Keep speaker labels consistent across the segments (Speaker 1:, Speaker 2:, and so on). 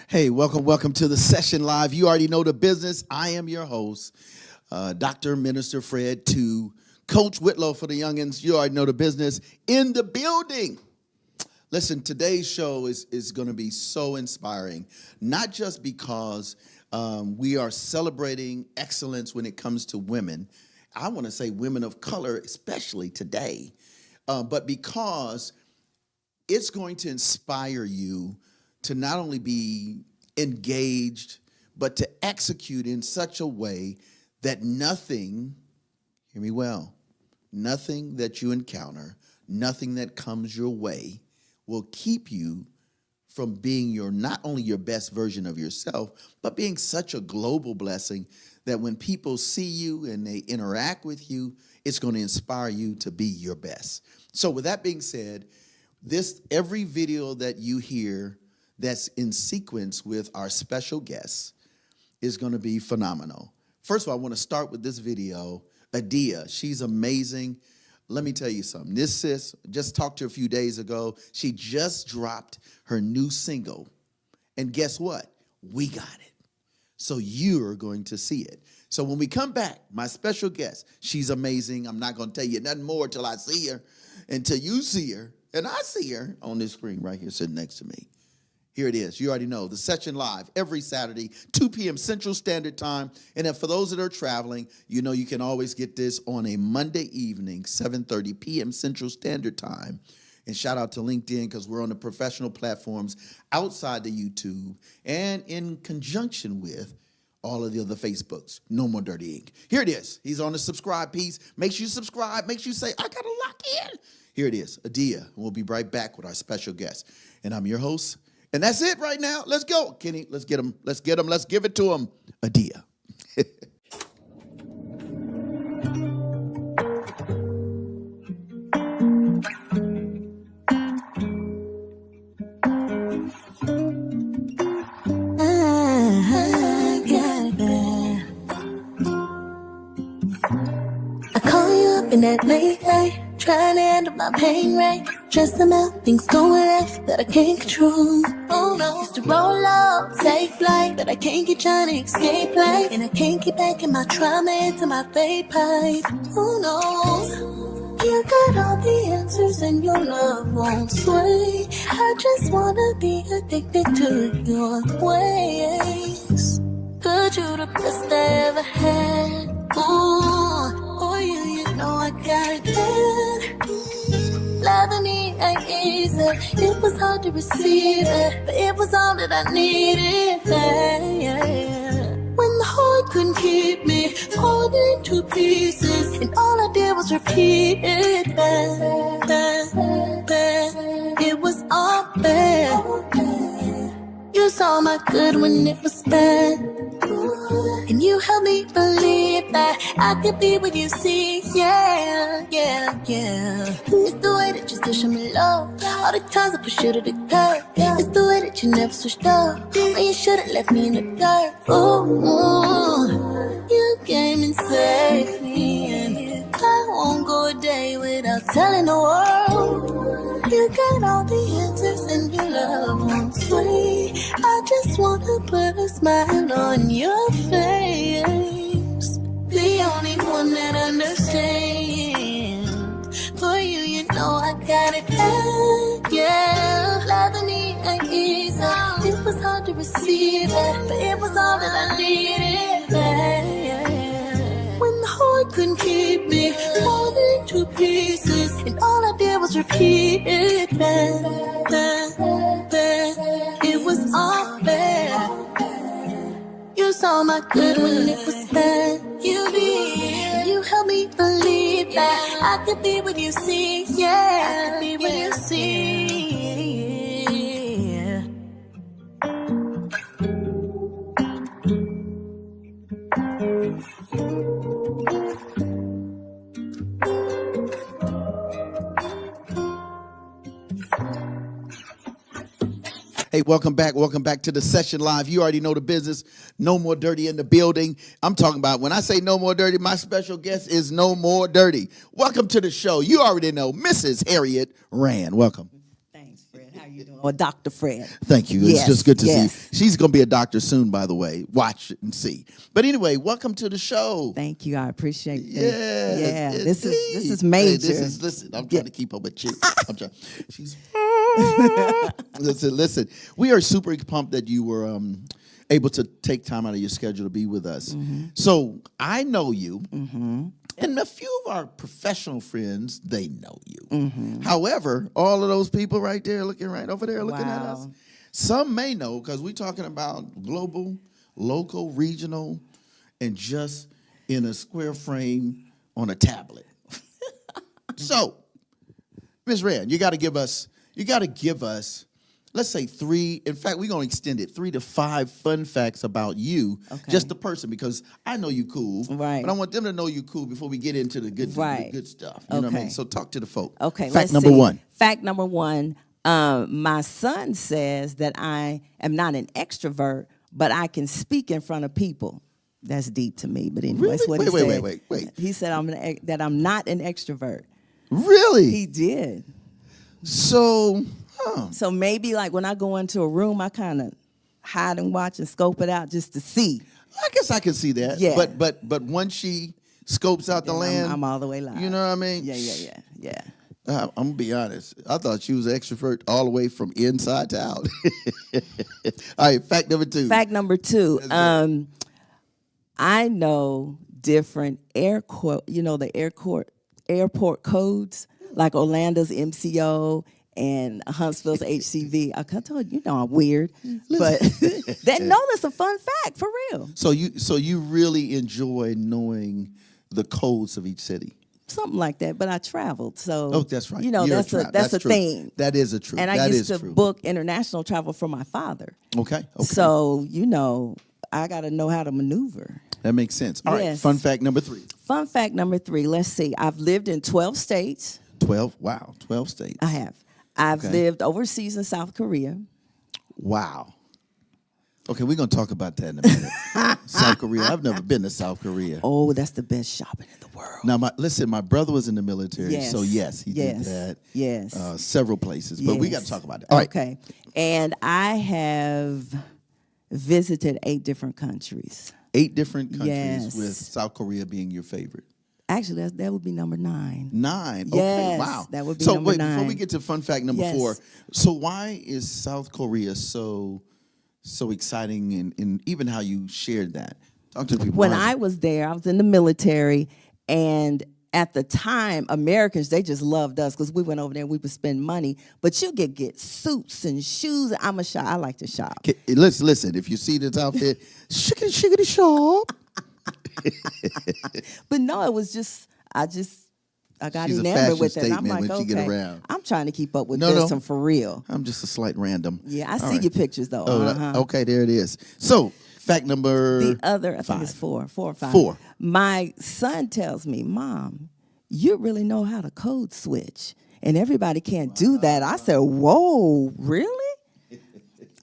Speaker 1: Hey, welcome to the session live. You already know the business. I am your host, Dr. Minister Fred, to Coach Whitlow for the youngins. You already know the business in the building. Listen, today's show is going to be so inspiring, not just because we are celebrating excellence when it comes to women. I want to say women of color, especially today, but because it's going to inspire you to not only be engaged, but to execute in such a way that nothing, hear me well, nothing that you encounter, nothing that comes your way will keep you from being not only your best version of yourself, but being such a global blessing that when people see you and they interact with you, it's going to inspire you to be your best. So with that being said, every video that you hear that's in sequence with our special guests is going to be phenomenal. First of all, I want to start with this video. Adia, she's amazing. Let me tell you something. This sis, just talked to her a few days ago. She just dropped her new single. And guess what? We got it. So you're going to see it. So when we come back, my special guest, she's amazing. I'm not going to tell you nothing more till I see her, until you see her. And I see her on this screen right here sitting next to me. Here it is. You already know. The session live every Saturday, 2 p.m. Central Standard Time. And then for those that are traveling, you know you can always get this on a Monday evening, 7:30 p.m. Central Standard Time. And shout out to LinkedIn because we're on the professional platforms outside the YouTube and in conjunction with all of the other Facebooks. No More Dirty Inc. Here it is. He's on the subscribe piece. Make sure you subscribe. Make sure you say, I got to lock in. Here it is. Adia. And we'll be right back with our special guest. And I'm your host. And that's it right now. Let's go. Kenny, let's get him. Let's get him. Let's give it to him. Adia.
Speaker 2: I call you up in that late night, trying to handle my pain right. Just about things going left that I can't control. Oh no, used to roll out, take flight, but I can't get trying to escape life. And I can't get back in my trauma into my fade pipe. Oh no, you got all the answers and your love won't sway. I just wanna be addicted to your ways. Could you the best I ever had? Oh, you know I got it bad. Loving me ain't easy. It was hard to receive it, but it was all that I needed. Yeah. When the heart couldn't keep me, falling into pieces, and all I did was repeat it. Bad. It was all bad. You saw my good when it was bad. And you helped me believe that I could be what you see. Yeah. It's the way that you still show me love. All the times I push you to the curb. It's the way that you never switched up when you should've left me in the dirt. Ooh, you came and saved me, and I won't go a day without telling the world. You got all the answers and your love won't sway. I just wanna put a smile on your face. The only one that understands. For you, you know I got it bad. Yeah, loving me ain't easy. It was hard to receive it, but it was all that I needed. Yeah. When the heart couldn't keep me, falling to pieces, and all I did was repeat it. It was all bad. You saw my good when it was bad. You did. You helped me believe that I could be what you see. Yeah, I could be what you see.
Speaker 1: Hey, welcome back to the session live. You already know the business. No More Dirty in the building. I'm talking about, when I say No More Dirty, my special guest is No More Dirty. Welcome to the show. You already know Mrs. Harriet Rand. Welcome.
Speaker 3: Thanks, Fred. How you you doing? Or Dr. Fred.
Speaker 1: Thank you.
Speaker 3: Yes,
Speaker 1: It's just good to
Speaker 3: yes.
Speaker 1: see. She's going to be a doctor soon, by the way. Watch it and see. But anyway, welcome to the show.
Speaker 3: Thank you. I appreciate that.
Speaker 1: Yes,
Speaker 3: Yeah, this
Speaker 1: indeed.
Speaker 3: is major.
Speaker 1: Hey, listen, I'm trying to keep up with you. I'm trying. She's listen. We are super pumped that you were able to take time out of your schedule to be with us. So I know you. And a few of our professional friends, they know you. However, all of those people right there, looking right over there, looking at us, some may know because we're talking about global, local, regional, and just in a square frame on a tablet. So, Ms. Rand, you got to give us, let's say 3, in fact, we're going to extend it, 3 to 5 fun facts about you, just the person, because I know you cool,
Speaker 3: right?
Speaker 1: But I want them to know you cool before we get into the good, the good stuff. You know what I mean? So talk to the folk.
Speaker 3: Okay,
Speaker 1: fact number 1.
Speaker 3: Fact number 1, my son says that I am not an extrovert, but I can speak in front of people. That's deep to me, but anyway, that's what he said.
Speaker 1: Wait.
Speaker 3: He said that I'm not an extrovert.
Speaker 1: Really?
Speaker 3: He did.
Speaker 1: So...
Speaker 3: So maybe like when I go into a room, I kind of hide and watch and scope it out just to see.
Speaker 1: I guess I can see that.
Speaker 3: Yeah.
Speaker 1: But once she scopes out the land,
Speaker 3: I'm all the way live.
Speaker 1: You know what I mean?
Speaker 3: Yeah.
Speaker 1: I'm gonna be honest. I thought she was an extrovert all the way from inside to out. All right, fact number 2.
Speaker 3: Fact number 2. I know different the airport codes, like Orlando's MCO and Huntsville's HCV. I told you, I'm weird, but that's a fun fact for real.
Speaker 1: So you really enjoy knowing the codes of each city.
Speaker 3: Something like that, but I traveled, so
Speaker 1: that's right.
Speaker 3: That's a
Speaker 1: true.
Speaker 3: thing.
Speaker 1: That is a truth.
Speaker 3: And I used to book international travel for my father.
Speaker 1: Okay.
Speaker 3: So I got to know how to maneuver.
Speaker 1: That makes sense. All right. Fun fact number 3.
Speaker 3: Fun fact number 3. Let's see. I've lived in 12 states.
Speaker 1: 12. Wow. 12 states.
Speaker 3: I have. I've lived overseas in South Korea.
Speaker 1: Wow. Okay, we're going to talk about that in a minute. South Korea. I've never been to South Korea.
Speaker 3: Oh, that's the best shopping in the world.
Speaker 1: Now, my brother was in the military, so yes, he did that.
Speaker 3: Yes.
Speaker 1: Several places, but we got to talk about it. All right.
Speaker 3: Okay. And I have visited 8 different countries.
Speaker 1: 8 different countries,
Speaker 3: yes,
Speaker 1: with South Korea being your favorite.
Speaker 3: Actually, that would be number 9.
Speaker 1: 9? Okay,
Speaker 3: yes,
Speaker 1: wow.
Speaker 3: That would be number 9.
Speaker 1: Before we get to fun fact number 4, so why is South Korea so exciting, and even how you shared that? Talk to the people.
Speaker 3: When I was there, I was in the military, and at the time, Americans, they just loved us because we went over there and we would spend money. But you could get suits and shoes. I'm a shop. I like to shop.
Speaker 1: Okay, listen. If you see this outfit, shiggity shop.
Speaker 3: But no, it was just I got
Speaker 1: She's
Speaker 3: enamored with it.
Speaker 1: And
Speaker 3: I'm like,
Speaker 1: when
Speaker 3: okay,
Speaker 1: she get around.
Speaker 3: I'm trying to keep up with this and for real.
Speaker 1: I'm just a slight random.
Speaker 3: Yeah, I see your pictures though.
Speaker 1: Okay, there it is. So, fact number
Speaker 3: the other, I
Speaker 1: 5.
Speaker 3: think it's 4 or 5.
Speaker 1: 4.
Speaker 3: My son tells me, Mom, you really know how to code switch, and everybody can't do that. I said, whoa, really?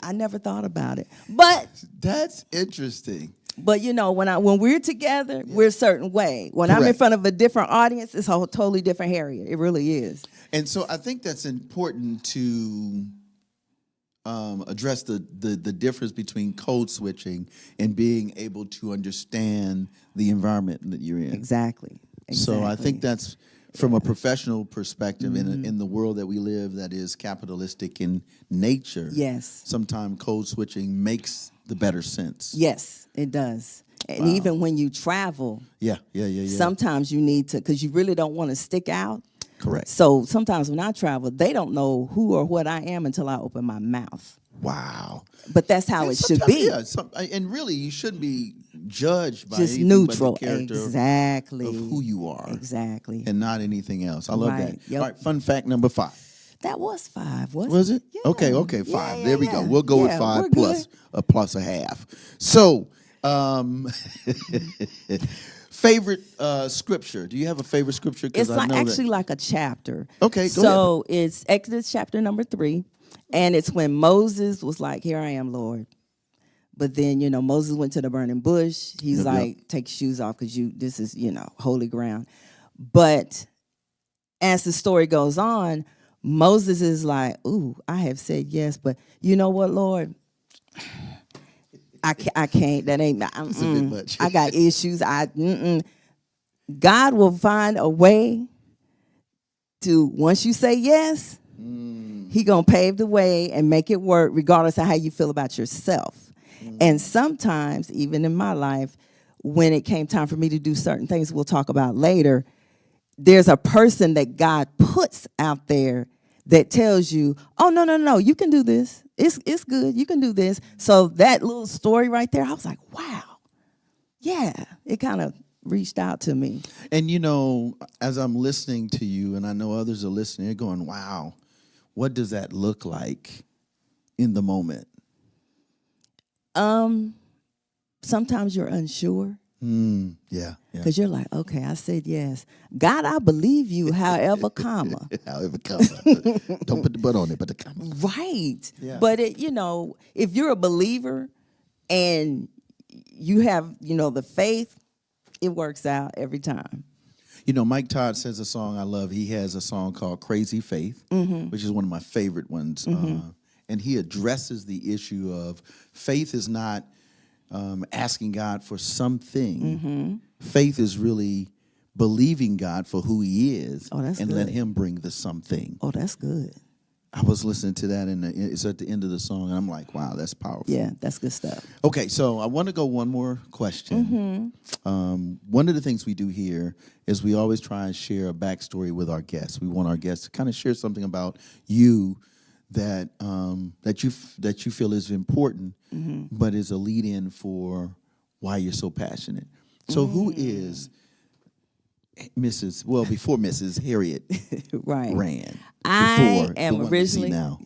Speaker 3: I never thought about it, but
Speaker 1: that's interesting.
Speaker 3: But when we're together, we're a certain way. When I'm in front of a different audience, it's a totally different Harriet. It really is.
Speaker 1: And so I think that's important to address the difference between code switching and being able to understand the environment that you're in.
Speaker 3: Exactly.
Speaker 1: So I think that's from a professional perspective in the world that we live that is capitalistic in nature.
Speaker 3: Yes.
Speaker 1: Sometimes code switching makes the better sense.
Speaker 3: Yes, it does. And even when you travel, sometimes you need to, because you really don't want to stick out.
Speaker 1: Correct.
Speaker 3: So sometimes when I travel, they don't know who or what I am until I open my mouth.
Speaker 1: Wow.
Speaker 3: But that's how it should be.
Speaker 1: Yeah, and really, you shouldn't be judged by
Speaker 3: just
Speaker 1: anything
Speaker 3: neutral,
Speaker 1: but the character
Speaker 3: exactly,
Speaker 1: of who you are.
Speaker 3: Exactly.
Speaker 1: And not anything else. I love that.
Speaker 3: Yep.
Speaker 1: All right, fun fact number 5.
Speaker 3: That was 5, wasn't
Speaker 1: Was it?
Speaker 3: Yeah.
Speaker 1: Okay, 5.
Speaker 3: Yeah,
Speaker 1: there we go. We'll go with 5 plus a half. So, favorite scripture. Do you have a favorite scripture?
Speaker 3: It's actually like a chapter.
Speaker 1: Okay, go ahead.
Speaker 3: So it's Exodus chapter number 3, and it's when Moses was like, "Here I am, Lord." But then, Moses went to the burning bush. He's like, "Take your shoes off because this is, holy ground." But as the story goes on, Moses is like, ooh, I have said yes, but you know what, Lord? I can't. That ain't.
Speaker 1: It's a bit much.
Speaker 3: I got issues. God will find a way to, once you say yes, he gonna pave the way and make it work regardless of how you feel about yourself. And sometimes, even in my life, when it came time for me to do certain things we'll talk about later, there's a person that God puts out there that tells you, oh, no, you can do this. It's good. You can do this. So that little story right there, I was like, wow. Yeah, it kind of reached out to me.
Speaker 1: And, you know, as I'm listening to you, and I know others are listening, they're going, wow, what does that look like in the moment?
Speaker 3: Sometimes you're unsure.
Speaker 1: Yeah.
Speaker 3: Because you're like, okay, I said yes. God, I believe you, however, comma.
Speaker 1: However, comma. Don't put the butt on it, but the comma.
Speaker 3: Right.
Speaker 1: Yeah.
Speaker 3: But, if you're a believer and you have, the faith, it works out every time.
Speaker 1: You know, Mike Todd says a song I love. He has a song called Crazy Faith, which is one of my favorite ones. And he addresses the issue of faith is not asking God for something. Faith is really believing God for who he is and
Speaker 3: good.
Speaker 1: let him bring the something.
Speaker 3: Oh, that's good.
Speaker 1: I was listening to that, and it's at the end of the song, and I'm like, wow, that's powerful.
Speaker 3: Yeah, that's good stuff.
Speaker 1: Okay, so I want to go one more question. One of the things we do here is we always try and share a backstory with our guests. We want our guests to kind of share something about you that you feel is important, but is a lead-in for why you're so passionate. So who is before Mrs. Harriet
Speaker 3: Right.
Speaker 1: ran?
Speaker 3: I am
Speaker 1: the one we see
Speaker 3: originally
Speaker 1: now.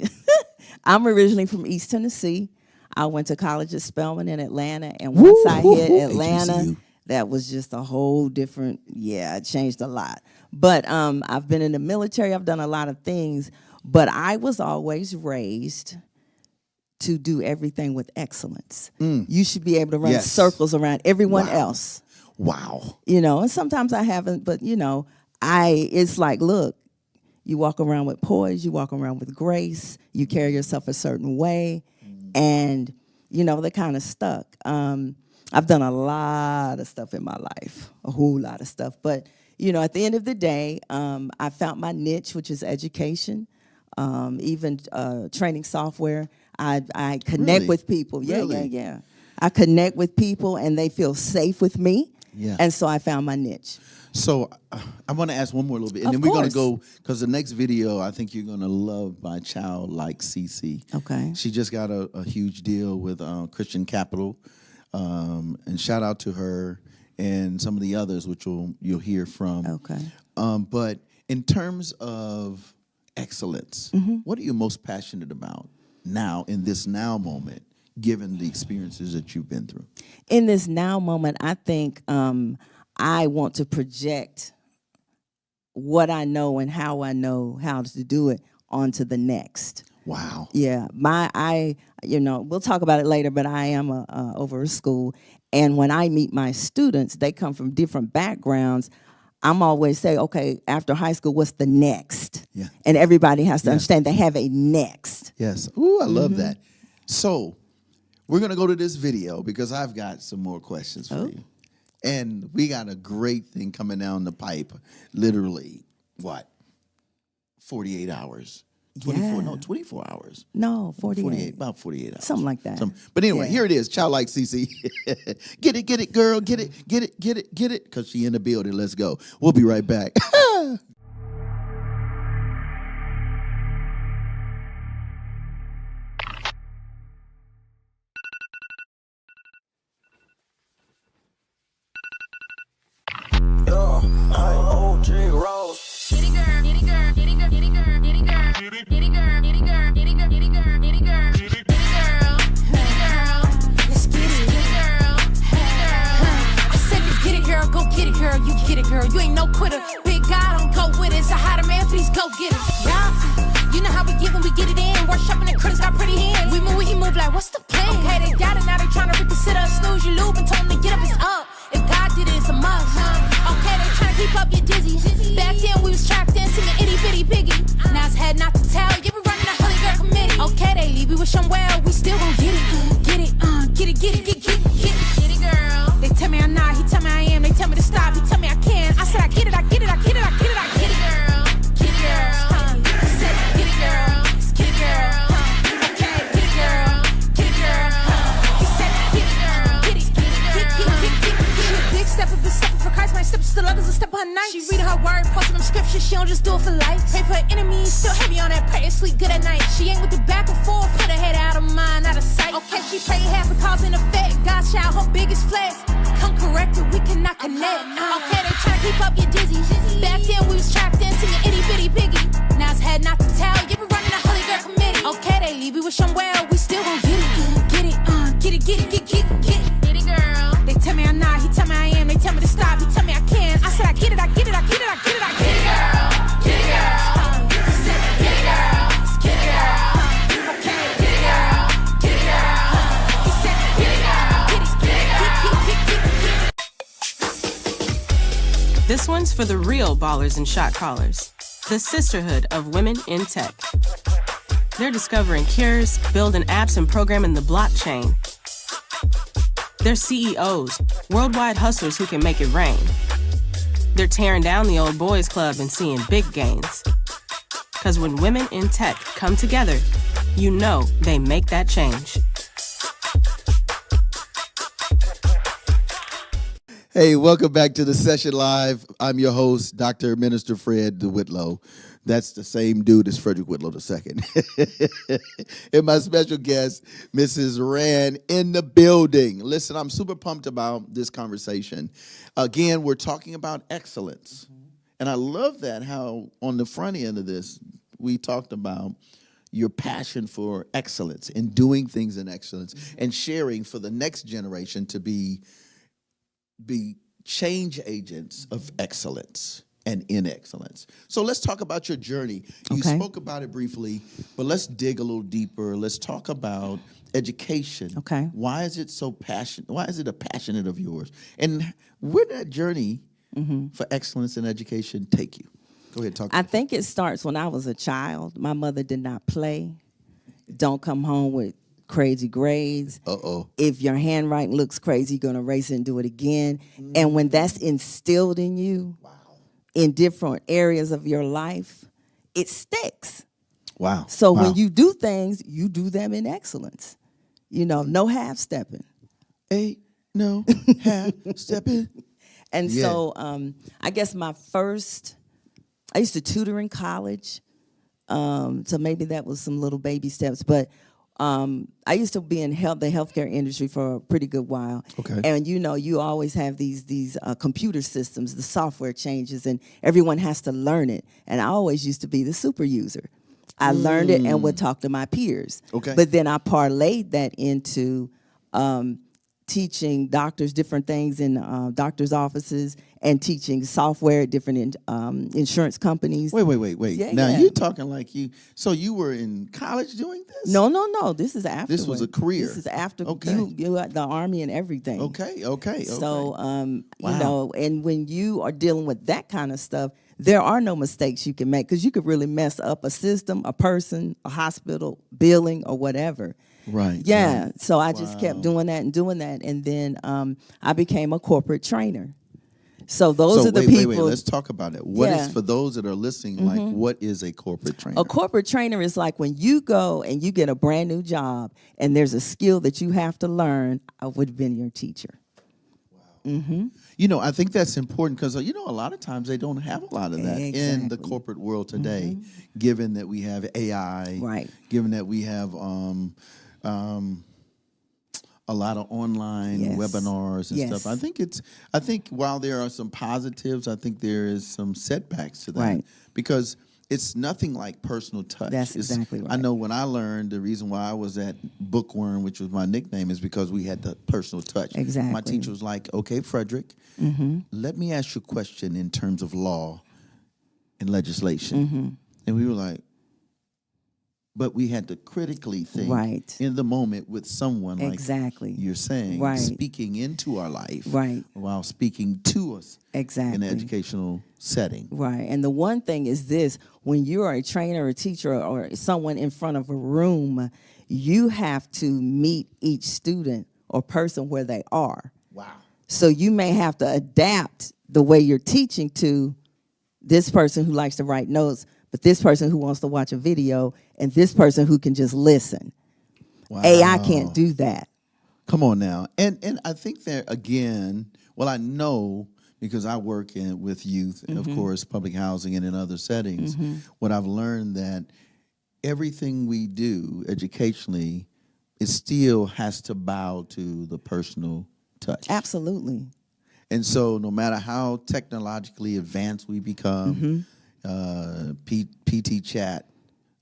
Speaker 3: I'm originally from East Tennessee. I went to college at Spelman in Atlanta, and once I hit Atlanta,
Speaker 1: HBCU.
Speaker 3: that was just a whole different. Yeah, it changed a lot. But I've been in the military. I've done a lot of things, but I was always raised to do everything with excellence. You should be able to run circles around everyone else.
Speaker 1: Wow.
Speaker 3: And sometimes I haven't, but it's like, look, you walk around with poise, you walk around with grace, you carry yourself a certain way, and, they're kind of stuck. I've done a lot of stuff in my life, a whole lot of stuff. But, at the end of the day, I found my niche, which is education, even training software. I connect with people. Yeah. I connect with people, and they feel safe with me.
Speaker 1: Yeah.
Speaker 3: And so I found my niche.
Speaker 1: So I want to ask one more little bit, and then we're going to go, because the next video I think you're going to love my child like Cece.
Speaker 3: Okay.
Speaker 1: She just got a huge deal with Christian Capital, and shout out to her and some of the others, which you'll hear from.
Speaker 3: Okay.
Speaker 1: But in terms of excellence, what are you most passionate about now in this now moment, given the experiences that you've been through?
Speaker 3: In this now moment, I think I want to project what I know and how I know how to do it onto the next.
Speaker 1: Wow.
Speaker 3: Yeah. We'll talk about it later, but I am over a school. And when I meet my students, they come from different backgrounds. I'm always say, okay, after high school, what's the next?
Speaker 1: Yeah.
Speaker 3: And everybody has to understand they have a next.
Speaker 1: Yes. Ooh, I love that. So we're going to go to this video because I've got some more questions for you. And we got a great thing coming down the pipe, literally, 48 hours? 24 hours.
Speaker 3: No, 48.
Speaker 1: About 48 hours.
Speaker 3: Something like that.
Speaker 1: But anyway, here it is. Child like Cece. Get it, girl. Get it. Because she in the building. Let's go. We'll be right back.
Speaker 4: You ain't no quitter. Big God don't go with it. So how the man, please go get it. Yeah. You know how we get when we get it in. Workshopping and critics got pretty hands. We move, he move like, what's the plan? Okay, they got it, now they tryna reconsider. Snooze, you lube and told them to get up, it's up. If God did it, it's a must. Okay, they tryna keep up, get dizzy. Back then we was trapped in, singing itty bitty piggy. Now Nas had not to tell. Yeah, we running a holy girl committee. Okay, they leave, we wish them well. We still gon' get it. Get it, get it, get it, get it, get it. Get it, girl. They tell me I'm not, he tell me I am. They tell me to stop, he tell me I can. I said I get it, I get it, I get it, I get it, I get it, girl. Get it, girl. He said get it, girl. Get it, girl. Okay, get it, girl. Get it, girl. He said get it, girl. Get it, get it. She a big step up, stepping for Christ. My steps still others, a step on her night. She reading her word, posting them scriptures. She don't just do it for life. Pray for her enemies, still heavy on that prayer. Sleep good at night. She ain't with the back and forth. Put her head out of mind, out of sight. Okay, she pray half and cause and effect. God's child, her biggest flex. Come correct it, we cannot connect. Okay, they tryna keep up, get dizzy. Back then we was trapped in singing itty bitty piggy. Now it's head not to tell. Yeah, we running a holy girl committee. Okay, they leave, we wish them well. We still gon' get it. Get it, get it, get it, get it, get it, get it. Get it, girl. They tell me I'm not, he tell me I am. They tell me to stop, he tell me I can. I said I get it, I get it, I get it, I get it, I get it, girl. Get it, girl. He said get it, girl. Get it, girl. Okay, get it, girl. Get it, girl. He said get it, girl. Get it, get it, get it, get it.
Speaker 5: This one's for the real ballers and shot callers, the sisterhood of women in tech. They're discovering cures, building apps, and programming the blockchain. They're CEOs, worldwide hustlers who can make it rain. They're tearing down the old boys club and seeing big gains. Because when women in tech come together, you know they make that change.
Speaker 1: Hey, welcome back to the session live. I'm your host, Dr. Minister Fred Whitlow. That's the same dude as Frederick Whitlow II. And my special guest, Mrs. Rand, in the building. Listen, I'm super pumped about this conversation. Again, we're talking about excellence. And I love that how on the front end of this, we talked about your passion for excellence and doing things in excellence and sharing for the next generation to be change agents of excellence and in excellence. So let's talk about your journey. You spoke about it briefly, but let's dig a little deeper. Let's talk about education.
Speaker 3: Okay.
Speaker 1: Why is it so passionate? Why is it a passionate of yours? And where did that journey for excellence in education take you? Go ahead, talk.
Speaker 3: I think it starts when I was a child. My mother did not play. Don't come home with crazy grades. If your handwriting looks crazy, you're going to erase it and do it again. And when that's instilled in you in different areas of your life, it sticks.
Speaker 1: Wow.
Speaker 3: So when you do things, you do them in excellence. You know, no half-stepping.
Speaker 1: Ain't no half-stepping.
Speaker 3: And so I guess I used to tutor in college. So maybe that was some little baby steps. But I used to be in the healthcare industry for a pretty good while.
Speaker 1: Okay.
Speaker 3: And you know, you always have these computer systems, the software changes, and everyone has to learn it. And I always used to be the super user. I learned it and would talk to my peers.
Speaker 1: Okay.
Speaker 3: But then I parlayed that into teaching doctors different things in doctors' offices and teaching software at different insurance companies.
Speaker 1: Wait.
Speaker 3: Yeah,
Speaker 1: Now,
Speaker 3: yeah.
Speaker 1: you're talking like so you were in college doing this?
Speaker 3: No. This is after.
Speaker 1: This was a career.
Speaker 3: This is after
Speaker 1: Okay.
Speaker 3: you at the Army and everything.
Speaker 1: Okay.
Speaker 3: So,
Speaker 1: Wow.
Speaker 3: you know, and when you are dealing with that kind of stuff, there are no mistakes you can make because you could really mess up a system, a person, a hospital, billing, or whatever.
Speaker 1: Right.
Speaker 3: Yeah.
Speaker 1: Right.
Speaker 3: So I just kept doing that. And then I became a corporate trainer. So those are the people.
Speaker 1: Wait. Let's talk about it. What is,
Speaker 3: Yeah.
Speaker 1: for those that are listening, like, what is a corporate trainer?
Speaker 3: A corporate trainer is like when you go and you get a brand new job and there's a skill that you have to learn, I would have been your teacher.
Speaker 1: You know, I think that's important because, you know, a lot of times they don't have a lot of that in the
Speaker 3: Exactly.
Speaker 1: corporate world today, given that we have AI,
Speaker 3: Right.
Speaker 1: given that we have a lot of online
Speaker 3: Yes.
Speaker 1: webinars and
Speaker 3: Yes.
Speaker 1: stuff. I think while there are some positives, I think there is some setbacks to that.
Speaker 3: Right.
Speaker 1: Because it's nothing like personal touch.
Speaker 3: That's
Speaker 1: It's-
Speaker 3: exactly
Speaker 1: I
Speaker 3: right.
Speaker 1: know when I learned the reason why I was at Bookworm, which was my nickname, is because we had the personal touch.
Speaker 3: Exactly.
Speaker 1: My teacher was like, okay, Frederick, let me ask you a question in terms of law and legislation. And we were like, but we had to critically think
Speaker 3: Right.
Speaker 1: in the moment with someone like
Speaker 3: Exactly.
Speaker 1: you're saying,
Speaker 3: Right.
Speaker 1: speaking into our life
Speaker 3: Right.
Speaker 1: while speaking to us in
Speaker 3: Exactly.
Speaker 1: an educational setting.
Speaker 3: Right. And the one thing is this, when you are a trainer, a teacher, or someone in front of a room, you have to meet each student or person where they are.
Speaker 1: Wow.
Speaker 3: So you may have to adapt the way you're teaching to this person who likes to write notes, but this person who wants to watch a video, and this person who can just listen.
Speaker 1: Wow.
Speaker 3: AI can't do that.
Speaker 1: Come on now. And I think that, again, well, I know because I work with youth, and of course, public housing and in other settings, what I've learned that everything we do educationally, it still has to bow to the personal touch.
Speaker 3: Absolutely.
Speaker 1: And so no matter how technologically advanced we become, PT chat,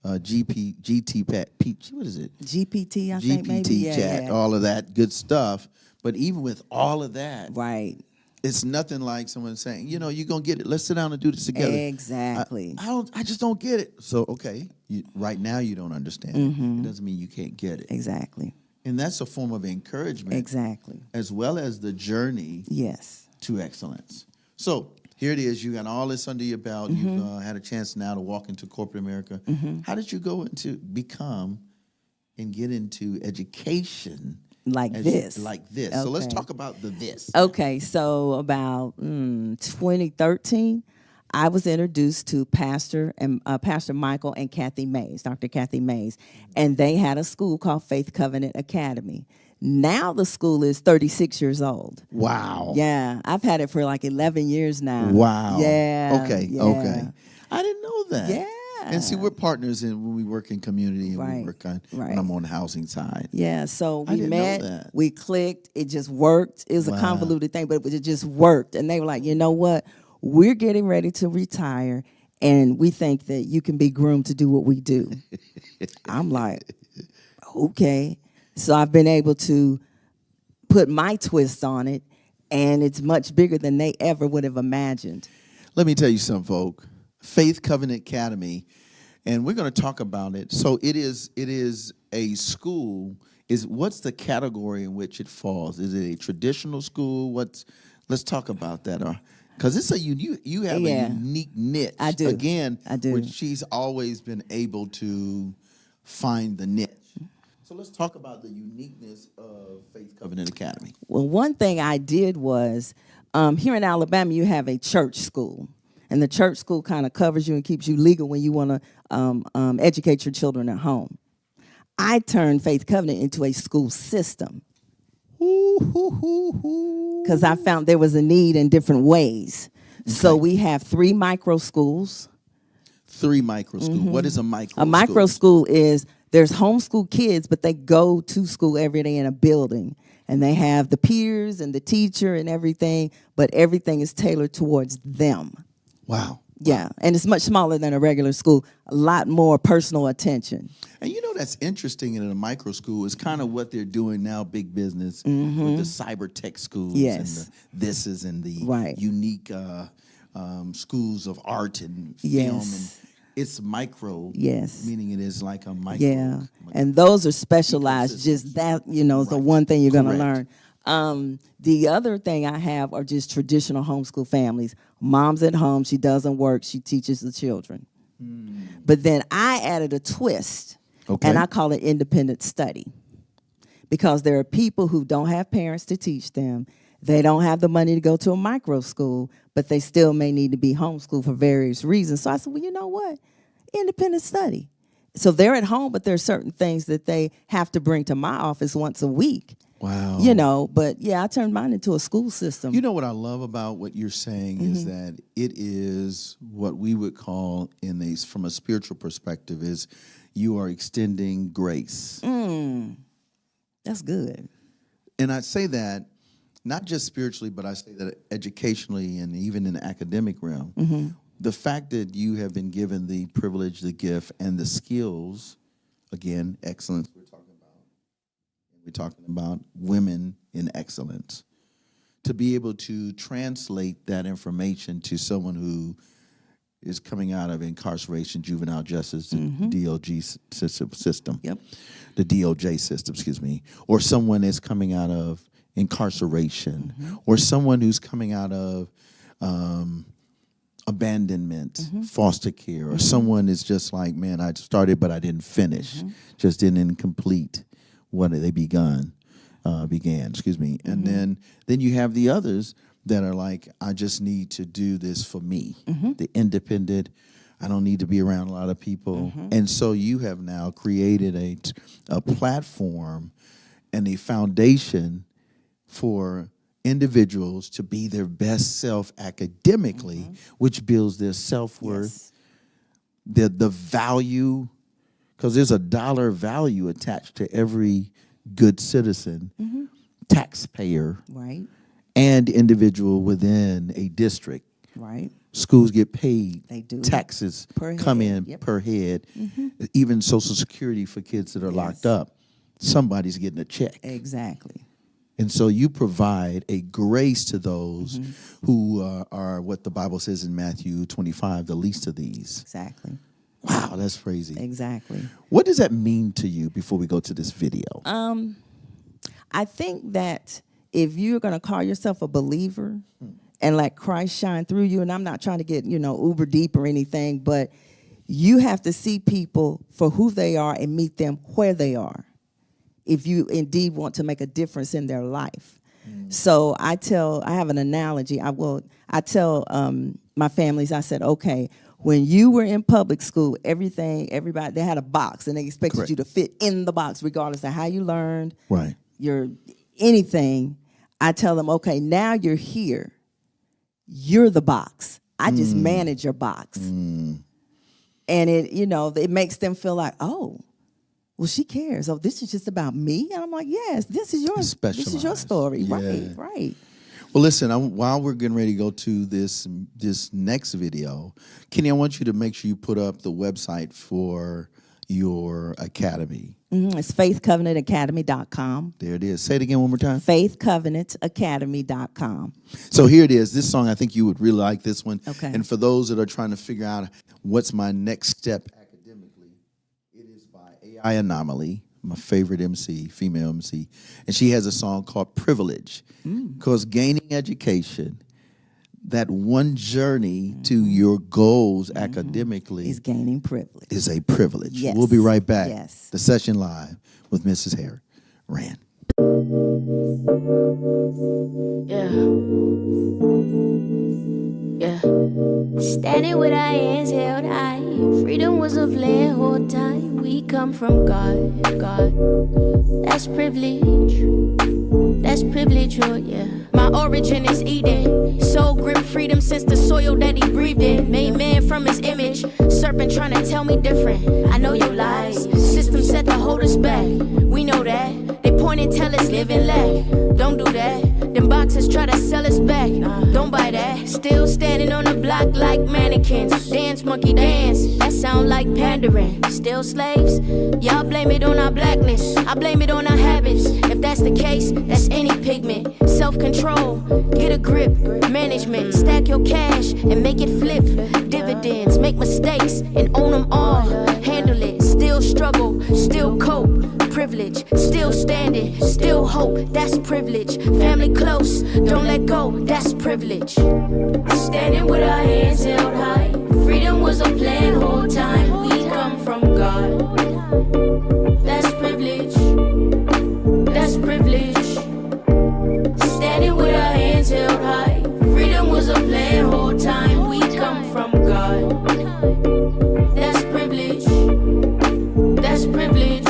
Speaker 1: GT Pat, what is it?
Speaker 3: GPT, I think maybe.
Speaker 1: GPT
Speaker 3: Yeah,
Speaker 1: chat,
Speaker 3: yeah.
Speaker 1: all of that good stuff. But even with all of that,
Speaker 3: Right.
Speaker 1: it's nothing like someone saying, you're going to get it. Let's sit down and do this together.
Speaker 3: Exactly.
Speaker 1: I just don't get it. So, okay, right now you don't understand it. It doesn't mean you can't get it.
Speaker 3: Exactly.
Speaker 1: And that's a form of encouragement.
Speaker 3: Exactly.
Speaker 1: As well as the journey
Speaker 3: Yes.
Speaker 1: to excellence. So here it is. You got all this under your belt. You've had a chance now to walk into corporate America. How did you go into become and get into education
Speaker 3: Like this.
Speaker 1: Like this. So let's
Speaker 3: Okay.
Speaker 1: talk about the this.
Speaker 3: Okay, so about 2013, I was introduced to Pastor Michael and Kathy Mays, Dr. Kathy Mays, and they had a school called Faith Covenant Academy. Now the school is 36 years old.
Speaker 1: Wow.
Speaker 3: Yeah, I've had it for like 11 years now.
Speaker 1: Wow.
Speaker 3: Yeah.
Speaker 1: Okay.
Speaker 3: yeah.
Speaker 1: Okay. I didn't know that.
Speaker 3: Yeah.
Speaker 1: And see, we're partners when we work in community and we
Speaker 3: Right,
Speaker 1: work on
Speaker 3: right.
Speaker 1: when I'm on the housing side.
Speaker 3: Yeah, so
Speaker 1: I
Speaker 3: we
Speaker 1: didn't know
Speaker 3: met,
Speaker 1: that.
Speaker 3: we clicked, it just worked. It was
Speaker 1: Wow.
Speaker 3: a convoluted thing, but it just worked. And they were like, you know what? We're getting ready to retire, and we think that you can be groomed to do what we do. I'm like, okay. So I've been able to put my twist on it, and it's much bigger than they ever would have imagined.
Speaker 1: Let me tell you something, folk. Faith Covenant Academy, and we're going to talk about it. So it is a school. What's the category in which it falls? Is it a traditional school? Let's talk about that. Because it's you have
Speaker 3: Yeah.
Speaker 1: a unique niche.
Speaker 3: I do.
Speaker 1: Again,
Speaker 3: I do.
Speaker 1: which she's always been able to find the niche. So let's talk about the uniqueness of Faith Covenant Academy.
Speaker 3: Well, one thing I did was, here in Alabama, you have a church school. And the church school kind of covers you and keeps you legal when you want to educate your children at home. I turned Faith Covenant into a school system because I found there was a need in different ways. Okay. So we have 3 micro schools.
Speaker 1: 3 micro schools. What is a micro school?
Speaker 3: A micro school is there's homeschool kids, but they go to school every day in a building. And they have the peers and the teacher and everything, but everything is tailored towards them.
Speaker 1: Wow.
Speaker 3: Yeah, and it's much smaller than a regular school, a lot more personal attention.
Speaker 1: And that's interesting in a micro school is kind of what they're doing now, big business, with the cyber tech schools
Speaker 3: Yes.
Speaker 1: and the thises and the
Speaker 3: Right.
Speaker 1: unique schools of art and film.
Speaker 3: Yes.
Speaker 1: And it's micro,
Speaker 3: Yes.
Speaker 1: meaning it is like a micro.
Speaker 3: Yeah, and those are specialized, just that, is the one thing you're going to
Speaker 1: Correct.
Speaker 3: learn. The other thing I have are just traditional homeschool families. Mom's at home, she doesn't work, she teaches the children. But then I added a twist,
Speaker 1: Okay.
Speaker 3: and I call it independent study. Because there are people who don't have parents to teach them. They don't have the money to go to a micro school, but they still may need to be homeschooled for various reasons. So I said, well, you know what? Independent study. So they're at home, but there are certain things that they have to bring to my office once a week.
Speaker 1: Wow.
Speaker 3: But yeah, I turned mine into a school system.
Speaker 1: You know what I love about what you're saying is that it is what we would call from a spiritual perspective is you are extending grace.
Speaker 3: That's good.
Speaker 1: And I say that not just spiritually, but I say that educationally and even in the academic realm. The fact that you have been given the privilege, the gift, and the skills, again, excellence we're talking about women in excellence, to be able to translate that information to someone who is coming out of incarceration, juvenile justice, the DOJ system.
Speaker 3: Yep.
Speaker 1: The DOJ system, excuse me. Or someone that's coming out of incarceration. Or someone who's coming out of abandonment, foster care. Or someone is just like, man, I started but I didn't finish. Just didn't complete what they began, excuse me. And then you have the others that are like, I just need to do this for me. The independent, I don't need to be around a lot of people. And so you have now created a platform and a foundation for individuals to be their best self academically, which builds their self-worth, the value, because there's a dollar value attached to every good citizen, taxpayer,
Speaker 3: Right.
Speaker 1: and individual within a district.
Speaker 3: Right.
Speaker 1: Schools get paid.
Speaker 3: They do.
Speaker 1: Taxes
Speaker 3: Per
Speaker 1: come
Speaker 3: head.
Speaker 1: in
Speaker 3: Yep.
Speaker 1: per head. Even Social Security for kids that are locked up. Somebody's getting a check.
Speaker 3: Exactly.
Speaker 1: And so you provide a grace to those who are what the Bible says in Matthew 25, the least of these.
Speaker 3: Exactly.
Speaker 1: Wow, that's crazy.
Speaker 3: Exactly.
Speaker 1: What does that mean to you before we go to this video?
Speaker 3: I think that if you're going to call yourself a believer and let Christ shine through you, and I'm not trying to get, uber deep or anything, but you have to see people for who they are and meet them where they are if you indeed want to make a difference in their life. So I have an analogy. I tell my families, I said, okay, when you were in public school, everybody, they had a box and they expected
Speaker 1: Correct.
Speaker 3: you to fit in the box regardless of how you learned,
Speaker 1: Right.
Speaker 3: your anything. I tell them, okay, now you're here. You're the box. I just manage your box. And it makes them feel like, oh, well, she cares. Oh, this is just about me? And I'm like, yes, this is your story.
Speaker 1: Yeah.
Speaker 3: Right.
Speaker 1: Well, listen, while we're getting ready to go to this next video, Kenny, I want you to make sure you put up the website for your academy.
Speaker 3: It's faithcovenantacademy.com.
Speaker 1: There it is. Say it again one more time.
Speaker 3: faithcovenantacademy.com.
Speaker 1: So here it is. This song, I think you would really like this one.
Speaker 3: Okay.
Speaker 1: And for those that are trying to figure out what's my next step academically, it is by AI Anomaly, my favorite MC, female MC. And she has a song called Privilege. Because gaining education, that one journey to your goals academically
Speaker 3: Is gaining privilege.
Speaker 1: is a privilege.
Speaker 3: Yes.
Speaker 1: We'll be right back.
Speaker 3: Yes.
Speaker 1: The session live with Mrs. Harriet. Rand.
Speaker 2: Yeah. Standing with our hands held high. Freedom was a plan whole time. We come from God. That's privilege. That's privilege, oh yeah.
Speaker 4: My origin is Eden. Soul grim freedom since the soil that he breathed in. Made man from his image. Serpent trying to tell me different. I know your lies. System set to hold us back. We know that. They point and tell us live and lack. Don't do that. Them boxes try to sell us back. Don't buy that. Still standing on the block like mannequins. Dance, monkey, dance. That sound like pandering. Still slaves? Y'all blame it on our blackness. I blame it on our habits. If that's the case, that's any pigment. Self-control, get a grip. Management, stack your cash and make it flip. Dividends, make mistakes and own them all. Handle it, still struggle, still cope. Privilege, still standing, still hope. That's privilege. Family close, don't let go. That's privilege.
Speaker 2: Standing with our hands held high. Freedom was a plan whole time. We come from God. That's privilege. That's privilege. Standing with our hands held high. Freedom was a plan whole time. We come from God. That's privilege. That's privilege.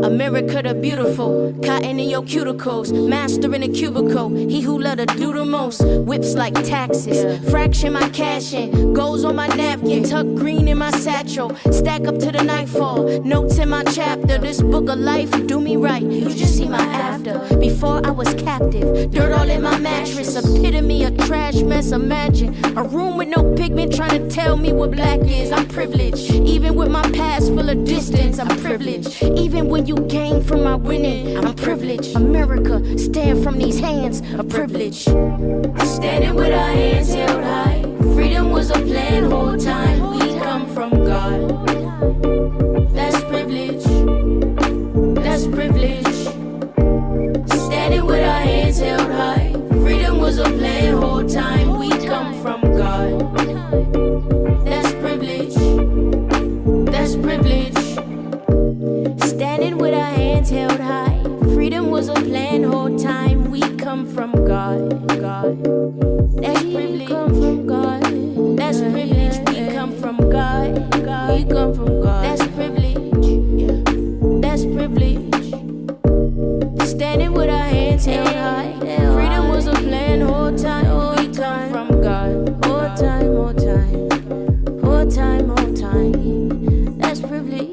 Speaker 4: America the beautiful, cotton in your cuticles, master in a cubicle, he who let her do the most, whips like taxes, fraction my cash in, goes on my napkin, tuck green in my satchel, stack up to the nightfall, notes in my chapter, this book of life, do me right, you just see my after, before I was captive, dirt all in my mattress, epitome of trash mess, imagine, a room with no pigment trying to tell me what black is, I'm privileged, even with my past full of distance, I'm privileged, even when you gain from my winning, I'm privileged. America, stand from these hands, a privilege.
Speaker 2: Standing with our hands held high. Freedom was a plan whole time. We come from God. That's privilege. That's privilege. Standing with our hands held high. Freedom was a plan whole time. We come from God. That's privilege. That's privilege. Standing with our hands held high. Freedom was a plan whole time. We come from God. That's privilege. Come from God. That's privilege. We come from God. We come from God. That's privilege. That's privilege. Standing with our hands held high. Freedom was a plan whole time. We come from God. Whole time, whole time. Whole time, whole time. That's privilege.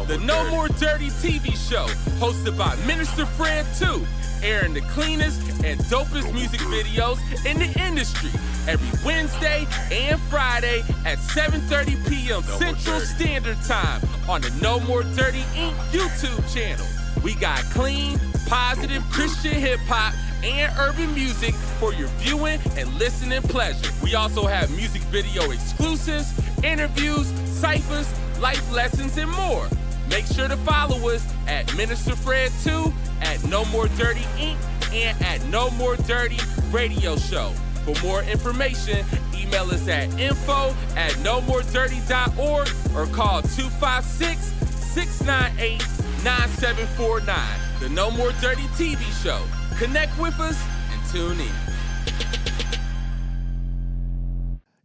Speaker 6: The No More Dirty TV show, hosted by Minister Fred 2, airing the cleanest and dopest music videos in the industry every Wednesday and Friday at 7:30 p.m. Central Standard Time on the No More Dirty Inc. YouTube channel. We got clean, positive Christian hip-hop and urban music for your viewing and listening pleasure. We also have music video exclusives, interviews, ciphers, life lessons, and more. Make sure to follow us at Minister Fred 2, at No More Dirty Inc., and at No More Dirty Radio Show. For more information, email us at info@nomoredirty.org or call 256-698-9749. The No More Dirty TV show. Connect with us and tune in.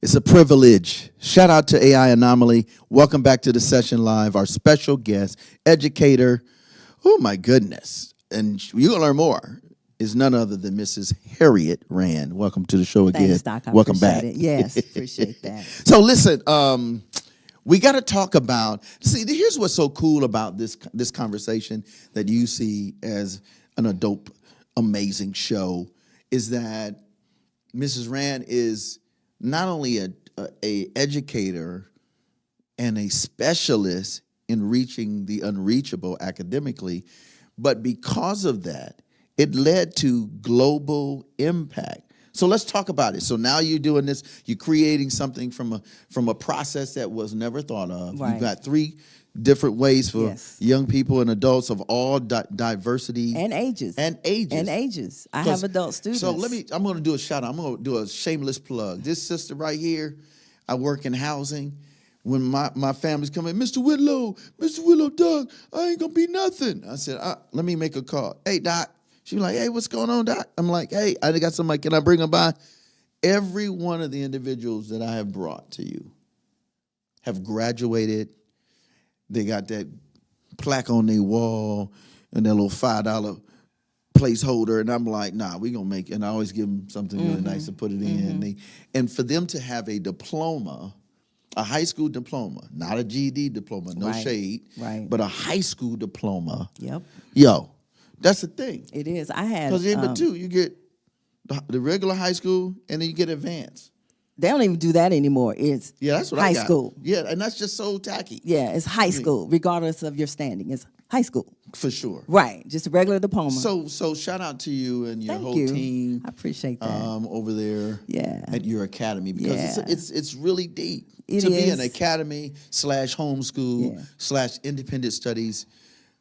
Speaker 1: It's a privilege. Shout out to AI Anomaly. Welcome back to the session live. Our special guest, educator. Oh my goodness. And you're going to learn more. Is none other than Mrs. Harriet Rand. Welcome to the show again.
Speaker 3: Thanks, Doc. I
Speaker 1: Welcome
Speaker 3: appreciate
Speaker 1: back.
Speaker 3: It. Yes, appreciate that.
Speaker 1: So listen, we got to talk about, see, here's what's so cool about this conversation that you see as an adult, amazing show, is that Mrs. Rand is not only a educator and a specialist in reaching the unreachable academically, but because of that, it led to global impact. So let's talk about it. So now you're doing this, you're creating something from a process that was never thought of.
Speaker 3: Right.
Speaker 1: You've got 3 different ways for
Speaker 3: Yes.
Speaker 1: young people and adults of all diversity.
Speaker 3: And ages.
Speaker 1: And ages.
Speaker 3: I have adult students.
Speaker 1: So I'm going to do a shout out. I'm going to do a shameless plug. This sister right here, I work in housing. When my family's coming, Mr. Whitlow, Doc, I ain't going to be nothing. I said, let me make a call. Hey, Doc. She was like, hey, what's going on, Doc? I'm like, hey, I got somebody. Can I bring them by? Every one of the individuals that I have brought to you have graduated. They got that plaque on their wall and that little $5 placeholder. And I'm like, nah, we going to make it. And I always give them something really nice to put it in. And for them to have a diploma, a high school diploma, not a GED diploma, no shade, but a high school diploma.
Speaker 3: Yep.
Speaker 1: Yo, that's the thing.
Speaker 3: It is. I had.
Speaker 1: Because in the 2, you get the regular high school and then you get advanced.
Speaker 3: They don't even do that anymore. It's
Speaker 1: that's what
Speaker 3: high
Speaker 1: I got.
Speaker 3: school.
Speaker 1: Yeah, and that's just so tacky.
Speaker 3: Yeah, it's high school, regardless of your standing. It's high school.
Speaker 1: For sure.
Speaker 3: Right, just a regular diploma.
Speaker 1: So shout out to you and your
Speaker 3: Thank
Speaker 1: whole
Speaker 3: you.
Speaker 1: team.
Speaker 3: I appreciate that.
Speaker 1: Over there at your academy, because it's really deep.
Speaker 3: It
Speaker 1: to be
Speaker 3: is.
Speaker 1: an academy / homeschool / independent studies.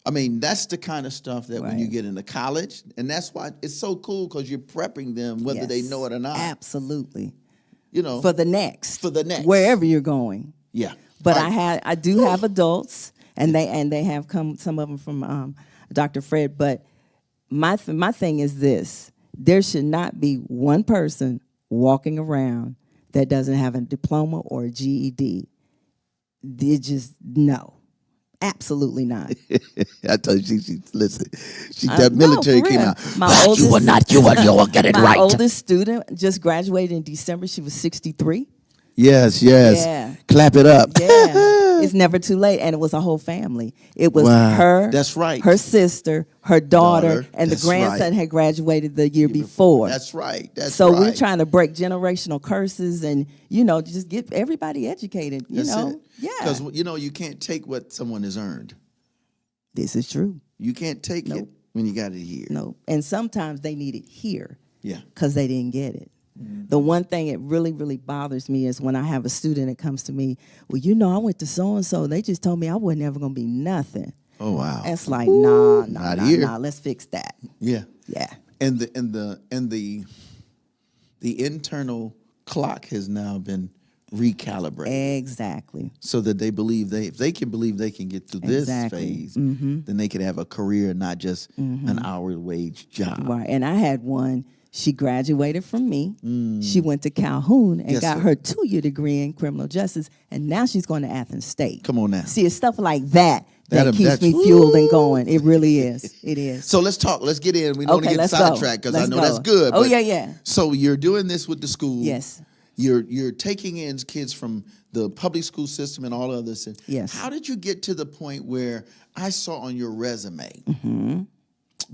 Speaker 1: I mean, that's the kind of stuff that when you get into college, and that's why it's so cool, because you're prepping them whether they know it or not.
Speaker 3: Absolutely.
Speaker 1: You know,
Speaker 3: For the next. Wherever you're going.
Speaker 1: Yeah.
Speaker 3: But I do have adults, and they have come, some of them from Dr. Fred. But my thing is this: there should not be one person walking around that doesn't have a diploma or a GED. No. Absolutely not.
Speaker 1: I told you, listen, that military came out.
Speaker 3: You
Speaker 1: will get it
Speaker 3: my
Speaker 1: right.
Speaker 3: My oldest student just graduated in December. She was 63.
Speaker 1: Yes.
Speaker 3: Yeah.
Speaker 1: Clap it up.
Speaker 3: Yeah. It's never too late. And it was a whole family. It was
Speaker 1: Wow.
Speaker 3: her,
Speaker 1: That's right.
Speaker 3: her sister, her daughter, and the
Speaker 1: That's
Speaker 3: grandson
Speaker 1: right.
Speaker 3: had graduated the year before.
Speaker 1: That's right. That's
Speaker 3: so
Speaker 1: right.
Speaker 3: we're trying to break generational curses and, just get everybody educated, Yeah.
Speaker 1: Because, you can't take what someone has earned.
Speaker 3: This is true.
Speaker 1: You can't take it when you got it here.
Speaker 3: No. And sometimes they need it here.
Speaker 1: Yeah.
Speaker 3: Because they didn't get it. The one thing that really, really bothers me is when I have a student that comes to me, well, I went to so-and-so. They just told me I wasn't ever going to be nothing.
Speaker 1: Oh, wow.
Speaker 3: That's like, nah,
Speaker 1: here.
Speaker 3: let's fix that.
Speaker 1: Yeah.
Speaker 3: Yeah.
Speaker 1: And the internal clock has now been recalibrated.
Speaker 3: Exactly.
Speaker 1: So that they believe if they can believe they can get through this phase, then they can have a career, not just an hourly wage job.
Speaker 3: Right. And I had one. She graduated from me. She went to Calhoun and got her 2-year degree in criminal justice, and now she's going to Athens State.
Speaker 1: Come on now.
Speaker 3: See, it's stuff like that
Speaker 1: That's
Speaker 3: keeps me fueled and going. It really is. It is.
Speaker 1: So let's talk. Let's get in. We don't want to get
Speaker 3: let's
Speaker 1: sidetracked because I know that's good.
Speaker 3: Oh,
Speaker 1: but-
Speaker 3: yeah.
Speaker 1: So you're doing this with the school.
Speaker 3: Yes.
Speaker 1: You're taking in kids from the public school system and all of this. And
Speaker 3: Yes.
Speaker 1: How did you get to the point where I saw on your resume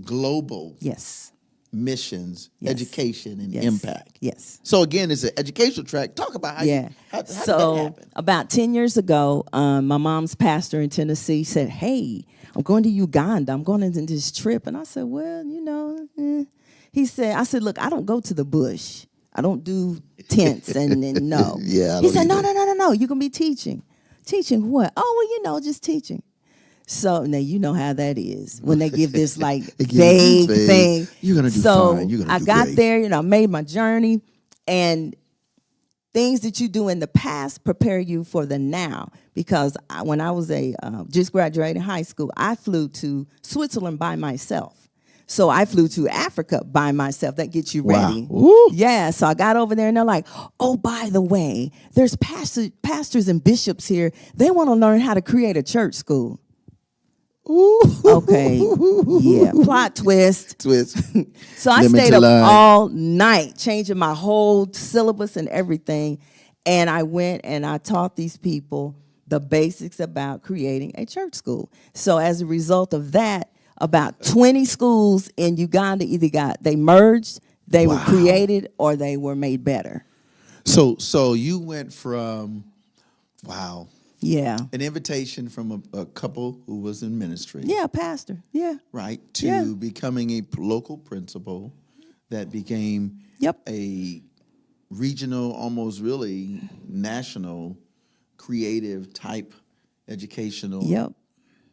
Speaker 1: global
Speaker 3: Yes.
Speaker 1: missions,
Speaker 3: Yes.
Speaker 1: education, and
Speaker 3: Yes.
Speaker 1: impact?
Speaker 3: Yes.
Speaker 1: So again, it's an educational track. Talk about how
Speaker 3: Yeah.
Speaker 1: how did that
Speaker 3: So
Speaker 1: happen?
Speaker 3: about 10 years ago, my mom's pastor in Tennessee said, hey, I'm going to Uganda. I'm going on this trip. And I said, well, I said, look, I don't go to the bush. I don't do tents and no.
Speaker 1: Yeah, I
Speaker 3: He
Speaker 1: don't
Speaker 3: said,
Speaker 1: either.
Speaker 3: no. You're going to be teaching. Teaching what? Oh, well, just teaching. So now you know how that is when they give this like
Speaker 1: They give you
Speaker 3: vague
Speaker 1: vague.
Speaker 3: thing.
Speaker 1: You're gonna do
Speaker 3: so
Speaker 1: fine. You're gonna
Speaker 3: I
Speaker 1: do
Speaker 3: got
Speaker 1: great.
Speaker 3: there, I made my journey, and things that you do in the past prepare you for the now. Because when I was just graduating high school, I flew to Switzerland by myself. So I flew to Africa by myself. That gets you ready.
Speaker 1: Wow. Woo.
Speaker 3: Yeah, so I got over there and they're like, oh, by the way, there's pastors and bishops here. They want to learn how to create a church school.
Speaker 1: Ooh.
Speaker 3: Okay, yeah, plot twist.
Speaker 1: Twist.
Speaker 3: So I
Speaker 1: Let me
Speaker 3: stayed
Speaker 1: tell
Speaker 3: up
Speaker 1: you.
Speaker 3: all night, changing my whole syllabus and everything. And I went and I taught these people the basics about creating a church school. So as a result of that, about 20 schools in Uganda they merged, they were created, or they were made better.
Speaker 1: So you went from, wow,
Speaker 3: Yeah.
Speaker 1: an invitation from a couple who was in ministry.
Speaker 3: Yeah, pastor. Yeah.
Speaker 1: Right, to
Speaker 3: Yeah.
Speaker 1: becoming a local principal that became
Speaker 3: Yep.
Speaker 1: a regional, almost really national, creative type educational
Speaker 3: Yep.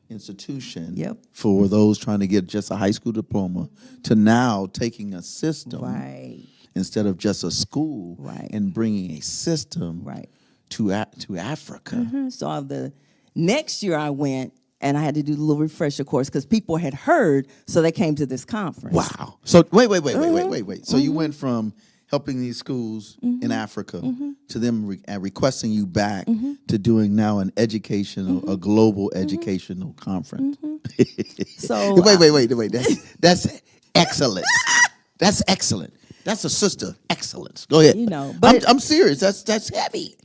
Speaker 1: institution
Speaker 3: Yep.
Speaker 1: for those trying to get just a high school diploma to now taking a system
Speaker 3: Right.
Speaker 1: instead of just a school
Speaker 3: Right.
Speaker 1: and bringing a system
Speaker 3: Right.
Speaker 1: to Africa.
Speaker 3: So the next year I went and I had to do the little refresher course because people had heard, so they came to this conference.
Speaker 1: Wow. So wait. So you went from helping these schools in Africa to them requesting you back to doing now an educational, a global educational conference.
Speaker 3: So
Speaker 1: wait. That's excellent. That's excellent. That's a sister excellence. Go ahead.
Speaker 3: but
Speaker 1: I'm serious. That's heavy.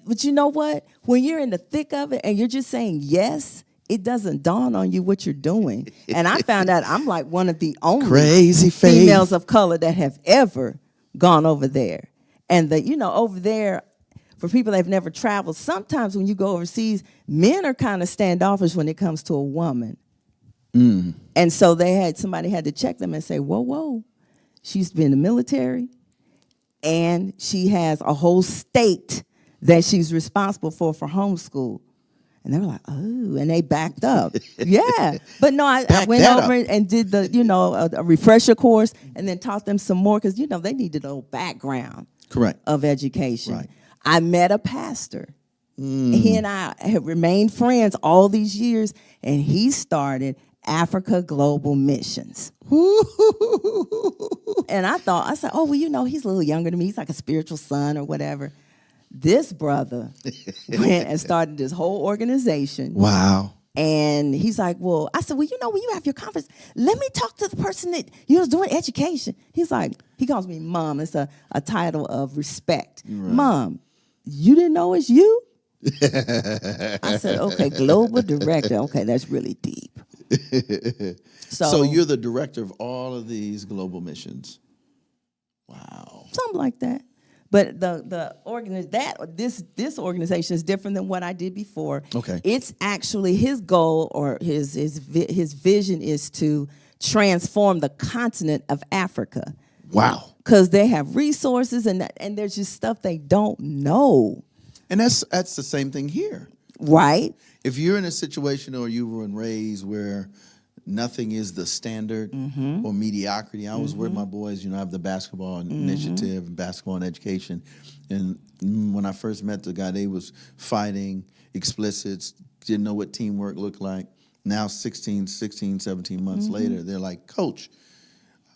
Speaker 3: But you know what? When you're in the thick of it and you're just saying yes, it doesn't dawn on you what you're doing. And I found out I'm like one of the only
Speaker 1: Crazy faith.
Speaker 3: females of color that have ever gone over there. And over there, for people that have never traveled, sometimes when you go overseas, men are kind of standoffish when it comes to a woman. And so somebody had to check them and say, whoa, she's been in the military and she has a whole state that she's responsible for homeschool. And they were like, oh, and they backed up. Yeah. But no, I went over and did a refresher course and then taught them some more because, they needed a little background
Speaker 1: Correct.
Speaker 3: of education.
Speaker 1: Right.
Speaker 3: I met a pastor. He and I have remained friends all these years, and he started Africa Global Missions. And I said, oh, well, he's a little younger than me. He's like a spiritual son or whatever. This brother went and started this whole organization.
Speaker 1: Wow.
Speaker 3: And he's like, well, I said, well, when you have your conference, let me talk to the person that is doing education. He's like, he calls me Mom. It's a title of respect. Right. Mom, you didn't know it's you? I said, okay, global director. Okay, that's really deep.
Speaker 1: So you're the director of all of these global missions. Wow.
Speaker 3: Something like that. But this organization is different than what I did before.
Speaker 1: Okay.
Speaker 3: It's actually his goal or his vision is to transform the continent of Africa.
Speaker 1: Wow.
Speaker 3: Because they have resources and there's just stuff they don't know.
Speaker 1: And that's the same thing here.
Speaker 3: Right.
Speaker 1: If you're in a situation or you were raised where nothing is the standard or mediocrity. I was with my boys, I have the basketball initiative and basketball and education. And when I first met the guy, they was fighting, explicits, didn't know what teamwork looked like. Now 16, 17 months later, they're like, Coach,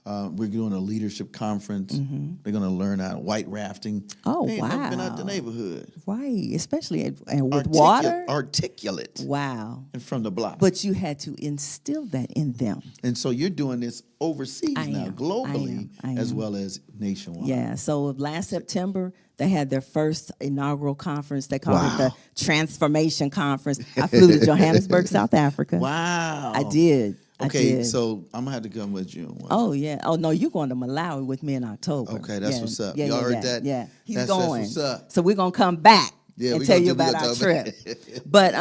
Speaker 1: we're doing a leadership conference. They're going to learn how white rafting.
Speaker 3: Oh,
Speaker 1: they ain't
Speaker 3: wow.
Speaker 1: never been out the neighborhood.
Speaker 3: Right, especially and with water.
Speaker 1: Articulate.
Speaker 3: Wow.
Speaker 1: And from the block.
Speaker 3: But you had to instill that in them.
Speaker 1: And so you're doing this overseas now, globally,
Speaker 3: I
Speaker 1: as
Speaker 3: am.
Speaker 1: well as nationwide.
Speaker 3: Yeah, so last September, they had their first inaugural conference. They called it the Transformation Conference. I flew to Johannesburg, South Africa.
Speaker 1: Wow.
Speaker 3: I did.
Speaker 1: Okay, so I'm going to have to come with you.
Speaker 3: Oh, yeah. Oh, no, you're going to Malawi with me in October.
Speaker 1: Okay, that's what's up.
Speaker 3: Yeah,
Speaker 1: Y'all heard that?
Speaker 3: Yeah, he's
Speaker 1: That's
Speaker 3: going.
Speaker 1: what's up.
Speaker 3: So we're going to come back and tell you about our
Speaker 1: talk
Speaker 3: trip. But,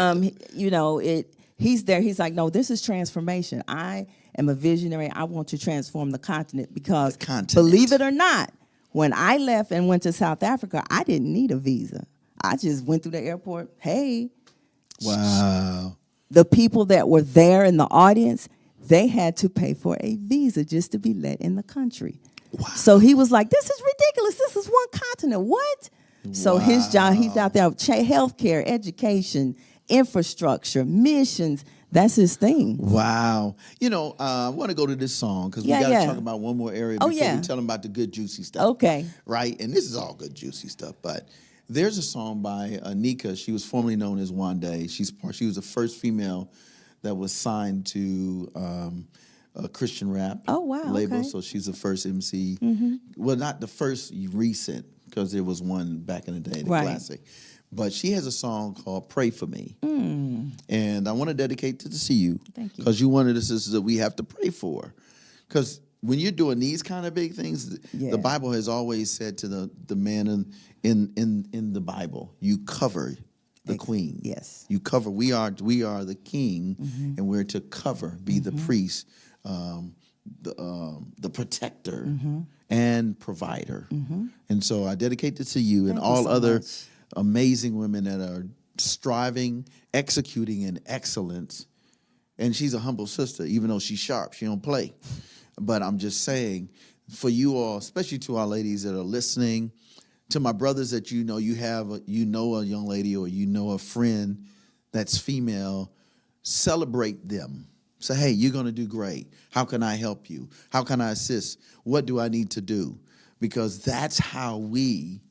Speaker 3: he's there. He's like, no, this is transformation. I am a visionary. I want to transform the continent because, believe it or not, when I left and went to South Africa, I didn't need a visa. I just went through the airport. Hey.
Speaker 1: Wow.
Speaker 3: The people that were there in the audience, they had to pay for a visa just to be let in the country. Wow. So he was like, this is ridiculous. This is one continent. What? Wow. So his job, he's out there with healthcare, education, infrastructure, missions. That's his thing.
Speaker 1: Wow. I want to go to this song because we got to talk about one more area before we tell them about the good, juicy stuff.
Speaker 3: Okay.
Speaker 1: Right? And this is all good, juicy stuff. But there's a song by Anika. She was formerly known as Wande. She was the first female that was signed to a Christian rap label. Okay. So she's the first MC. Well, not the first recent, because there was one back in the day, the classic. But she has a song called Pray For Me. And I want to dedicate it to you.
Speaker 3: Thank you.
Speaker 1: Because you're one of the sisters that we have to pray for. Because when you're doing these kind of big things, the Bible has always said to the man in the Bible, you cover the queen.
Speaker 3: Yes.
Speaker 1: You cover. We are the king, and we're to cover, be the priest, the protector, and provider. And so I dedicate this to you and all other amazing women that are striving, executing in excellence. And she's a humble sister, even though she's sharp. She don't play. But I'm just saying, for you all, especially to our ladies that are listening, to my brothers that you know a young lady or a friend that's female, celebrate them. Say, hey, you're going to do great. How can I help you? How can I assist? What do I need to do? Because that's how we,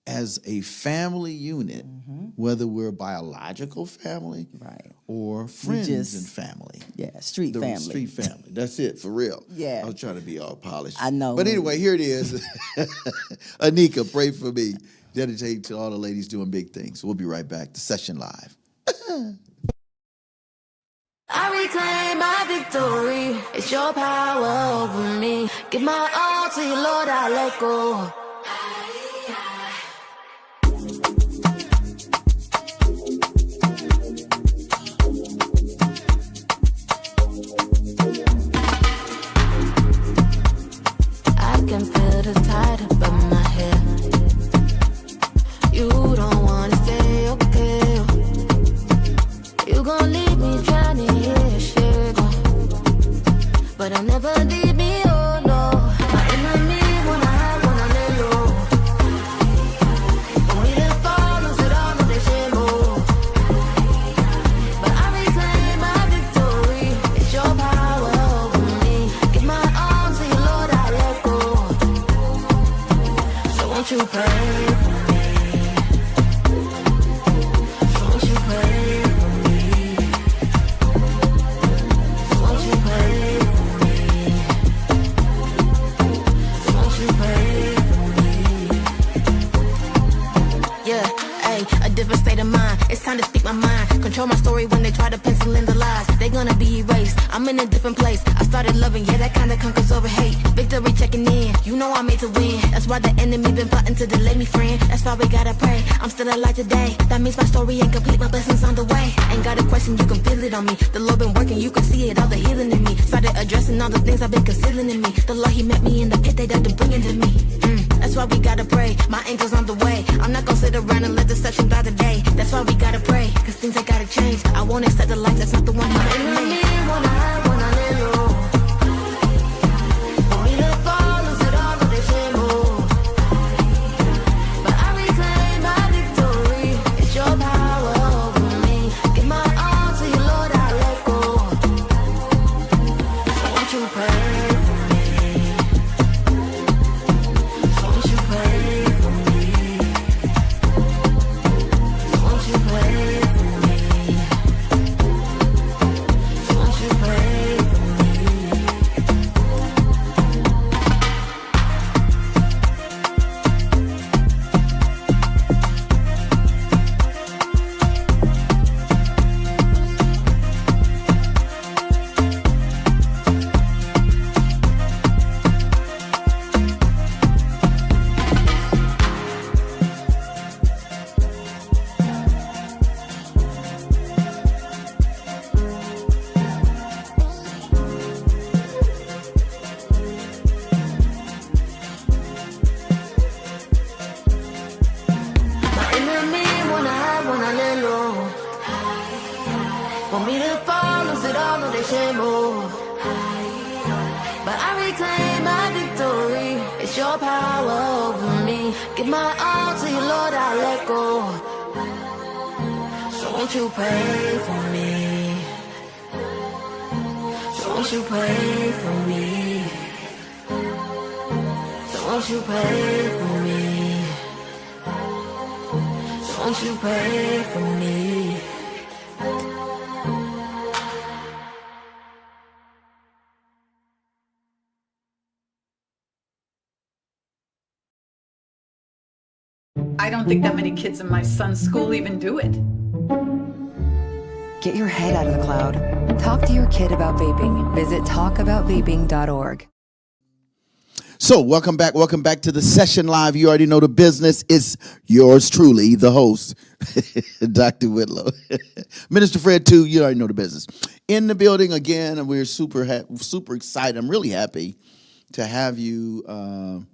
Speaker 1: as a family unit, whether we're a biological family or friends and family.
Speaker 3: Yeah, street family.
Speaker 1: Street family. That's it, for real.
Speaker 3: Yeah.
Speaker 1: I was trying to be all polished.
Speaker 3: I know.
Speaker 1: But anyway, here it is. Anika, pray for me. Dedicate to all the ladies doing big things. We'll be right back. The session live.
Speaker 2: I reclaim my victory. It's your power over me. Give my all to you, Lord, I let go. I can feel the tide above my head. You don't wanna stay, okay? You gon' leave me drowning here, shit. But I'll never leave me, oh no. My enemy wanna hide, wanna lay low. Want me to fall, lose it all, no they shame, oh. But I reclaim my victory. It's your power over me. Give my all to you, Lord, I let go. So won't you pray for me? So won't you pray for me? So won't you pray for me? So won't you pray for me? Yeah, ayy,
Speaker 4: different state of mind. It's time to speak my mind. Control my story when they try to pencil in the lies. They gonna be erased. I'm in a different place. I started loving, yeah, that kind of conquers over hate. Victory checking in. You know I'm made to win. That's why the enemy been plotting to delay me, friend. That's why we gotta pray. I'm still alive today. That means my story ain't complete. My blessings on the way. Ain't got a question, you can feel it on me. The Lord been working, you can see it, all the healing in me. Started addressing all the things I've been concealing in me. The Lord, he met me in the pit, they done to bring it to me. That's why we gotta pray. My angel's on the way. I'm not gonna sit around and let deception die today. That's why we gotta pray, cause things ain't gotta change. I won't accept the life that's not the one he made me. Wanna hide, wanna lay low. Want me to fall, lose it all, but they can't move. But I reclaim my victory. It's your power over me. Give my all to you, Lord, I let go. So won't you pray for me? So won't you pray for me? So won't you pray for me? So won't you pray for me? My enemy wanna hide, wanna lay low. Want me to fall, lose it all, no they can't move. But I reclaim my victory. It's your power over me. Give my all to you, Lord, I let go. So won't you pray for me? So won't you pray for me? So won't you pray for me? So won't you pray for me?
Speaker 7: I don't think that many kids in my son's school even do it.
Speaker 8: Get your head out of the cloud. Talk to your kid about vaping. Visit talkaboutvaping.org.
Speaker 1: So, welcome back to the session live. You already know the business. It's yours truly, the host, Dr. Whitlow. Minister Fred, too, you already know the business. In the building again, and we're super excited. I'm really happy to have you,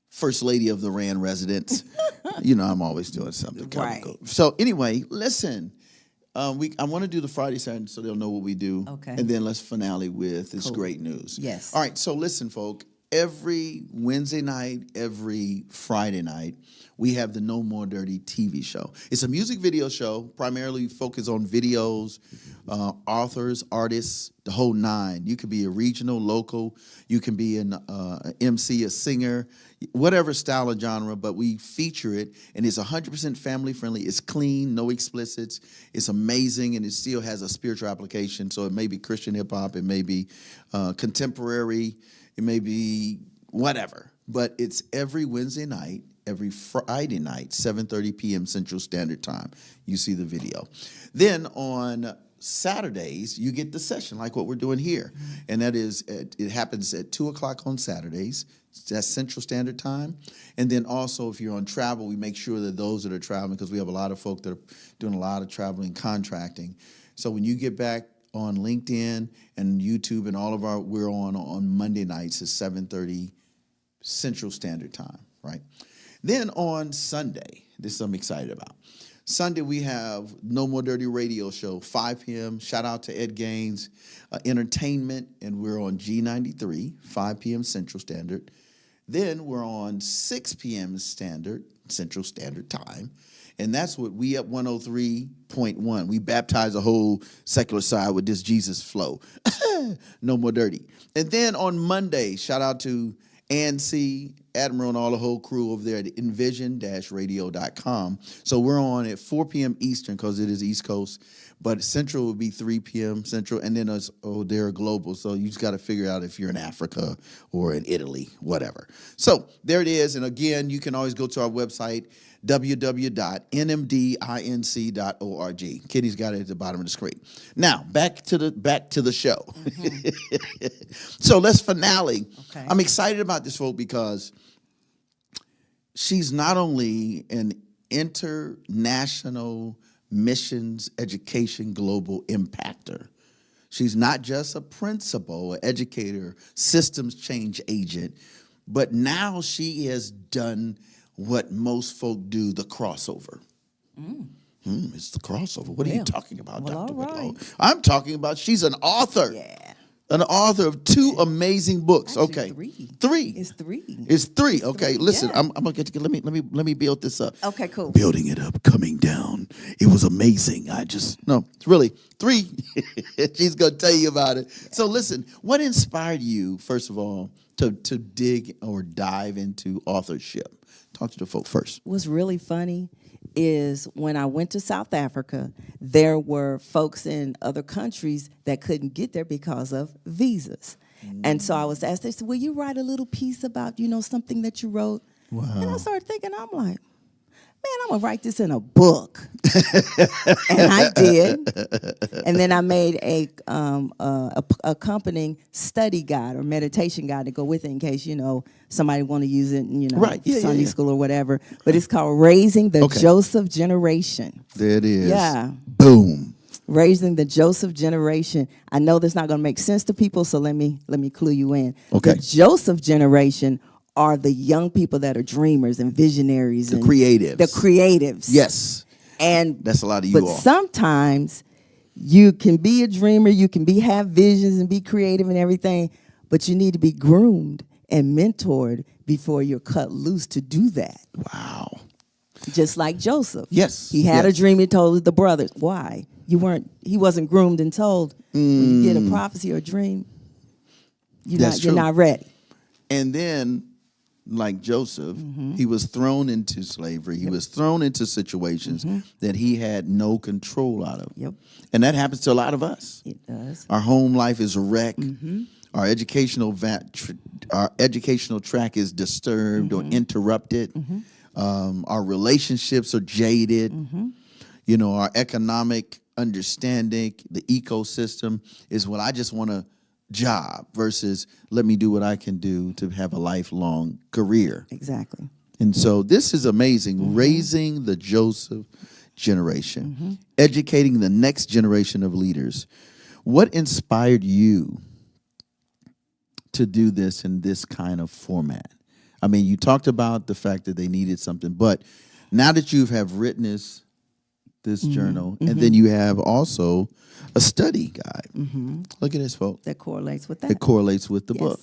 Speaker 1: First Lady of the Rand residence. You know, I'm always doing something.
Speaker 3: Right.
Speaker 1: Cool. So, anyway, listen. I want to do the Friday, Saturday, so they'll know what we do.
Speaker 3: Okay.
Speaker 1: And then let's finale with this great news.
Speaker 3: Yes.
Speaker 1: All right, so listen, folk. Every Wednesday night, every Friday night, we have the No More Dirty TV show. It's a music video show, primarily focused on videos, authors, artists, the whole nine. You could be a regional, local. You can be an MC, a singer, whatever style or genre, but we feature it, and it's 100% family friendly. It's clean, no explicits. It's amazing, and it still has a spiritual application. So it may be Christian hip hop, it may be contemporary, it may be whatever. But it's every Wednesday night, every Friday night, 7:30 p.m. Central Standard Time. You see the video. Then on Saturdays, you get the session like what we're doing here. And that is, it happens at 2 o'clock on Saturdays. That's Central Standard Time. And then also, if you're on travel, we make sure that those that are traveling, because we have a lot of folk that are doing a lot of traveling, contracting. So when you get back on LinkedIn and YouTube and all of our, we're on Monday nights at 7:30 Central Standard Time, right? Then on Sunday, this I'm excited about. Sunday, we have No More Dirty Radio Show, 5 p.m. Shout out to Ed Gaines Entertainment, and we're on G93, 5 p.m. Central Standard. Then we're on 6 p.m. Central Standard Time, and that's what we at 103.1. We baptize the whole secular side with this Jesus flow. No More Dirty. And then on Monday, shout out to Ancy Admiral and all the whole crew over there at envision-radio.com. So we're on at 4 p.m. Eastern because it is East Coast, but Central would be 3 p.m. Central, and then they're global. So you just got to figure out if you're in Africa or in Italy, whatever. So there it is. And again, you can always go to our website, www.nmdinc.org. Kitty's got it at the bottom of the screen. Now back to the show. So let's finale.
Speaker 3: Okay.
Speaker 1: I'm excited about this folk because she's not only an international missions education global impactor. She's not just a principal, an educator, systems change agent, but now she has done what most folk do, the crossover. It's the crossover. What are you talking about,
Speaker 3: Well,
Speaker 1: Dr.
Speaker 3: all right.
Speaker 1: Whitlow? I'm talking about she's an author.
Speaker 3: Yeah.
Speaker 1: An author of 2 amazing books.
Speaker 3: Actually,
Speaker 1: okay.
Speaker 3: 3.
Speaker 1: 3.
Speaker 3: It's 3.
Speaker 1: It's 3. Okay, listen,
Speaker 3: yeah.
Speaker 1: I'm gonna get let me build this up.
Speaker 3: Okay, cool.
Speaker 1: Building it up, coming down. It was amazing. It's really 3. She's gonna tell you about it. Yeah. So listen, what inspired you, first of all, to dig or dive into authorship? Talk to the folk first.
Speaker 3: What's really funny is when I went to South Africa, there were folks in other countries that couldn't get there because of visas. And so I was asked, they said, will you write a little piece about, something that you wrote?
Speaker 1: Wow.
Speaker 3: And I started thinking, I'm like, man, I'm going to write this in a book. And I did. And then I made a accompanying study guide or meditation guide to go with it in case, somebody want to use it in,
Speaker 1: Right. Yeah,
Speaker 3: Sunday
Speaker 1: yeah.
Speaker 3: school or whatever. But it's called Raising the Joseph Generation.
Speaker 1: There it is.
Speaker 3: Yeah.
Speaker 1: Boom.
Speaker 3: Raising the Joseph Generation. I know that's not going to make sense to people, so let me clue you in.
Speaker 1: Okay.
Speaker 3: The Joseph Generation are the young people that are dreamers and visionaries.
Speaker 1: The creatives.
Speaker 3: The creatives.
Speaker 1: Yes.
Speaker 3: And
Speaker 1: That's a lot of you
Speaker 3: but
Speaker 1: all.
Speaker 3: sometimes you can be a dreamer, you can have visions and be creative and everything, but you need to be groomed and mentored before you're cut loose to do that.
Speaker 1: Wow.
Speaker 3: Just like Joseph.
Speaker 1: Yes.
Speaker 3: He had a dream, he told the brothers. Why? He wasn't groomed and told when you get a prophecy or a dream, you're not ready.
Speaker 1: And then, like Joseph, he was thrown into slavery. He was thrown into situations that he had no control out of.
Speaker 3: Yep.
Speaker 1: And that happens to a lot of us.
Speaker 3: It does.
Speaker 1: Our home life is wrecked. Our educational track is disturbed or interrupted. Our relationships are jaded. Our economic understanding, the ecosystem is what I just want a job versus let me do what I can do to have a lifelong career.
Speaker 3: Exactly.
Speaker 1: And so this is amazing. Raising the Joseph generation, educating the next generation of leaders. What inspired you to do this in this kind of format? I mean, you talked about the fact that they needed something, but now that you have written this journal, and then you have also a study guide. Look at this, folks.
Speaker 3: That correlates with that.
Speaker 1: That correlates with the book.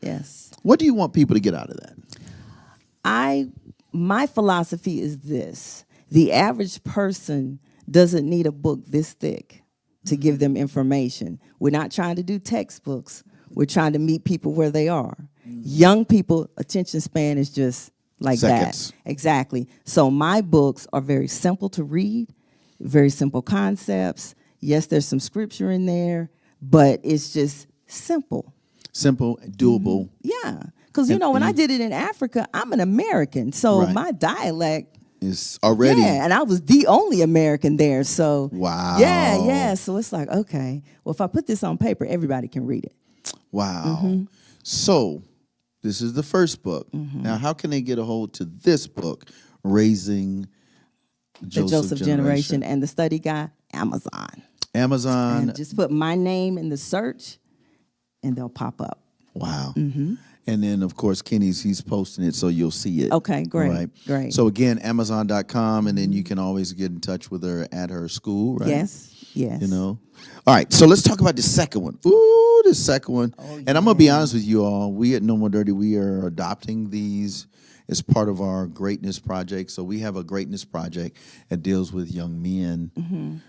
Speaker 3: Yes.
Speaker 1: What do you want people to get out of that?
Speaker 3: My philosophy is this. The average person doesn't need a book this thick to give them information. We're not trying to do textbooks. We're trying to meet people where they are. Young people, attention span is just like
Speaker 1: Seconds.
Speaker 3: that. Exactly. So my books are very simple to read, very simple concepts. Yes, there's some scripture in there, but it's just simple.
Speaker 1: Simple, doable.
Speaker 3: Yeah. Because, when I did it in Africa, I'm an American. So
Speaker 1: Right.
Speaker 3: my dialect.
Speaker 1: Is already.
Speaker 3: Yeah, and I was the only American there. So.
Speaker 1: Wow.
Speaker 3: Yeah. So it's like, okay, well, if I put this on paper, everybody can read it.
Speaker 1: Wow. So this is the first book. Now, how can they get a hold to this book, Raising
Speaker 3: The Joseph Generation and the study guide, Amazon.
Speaker 1: Amazon.
Speaker 3: And just put my name in the search, and they'll pop up.
Speaker 1: Wow. And then, of course, he's posting it, so you'll see it.
Speaker 3: Okay, great,
Speaker 1: Right?
Speaker 3: great.
Speaker 1: So, again, Amazon.com, and then you can always get in touch with her at her school, right?
Speaker 3: Yes.
Speaker 1: All right, so let's talk about the second one. Ooh, the second one. And I'm going to be honest with you all. We at No More Dirty, we are adopting these as part of our greatness project. So we have a greatness project that deals with young men.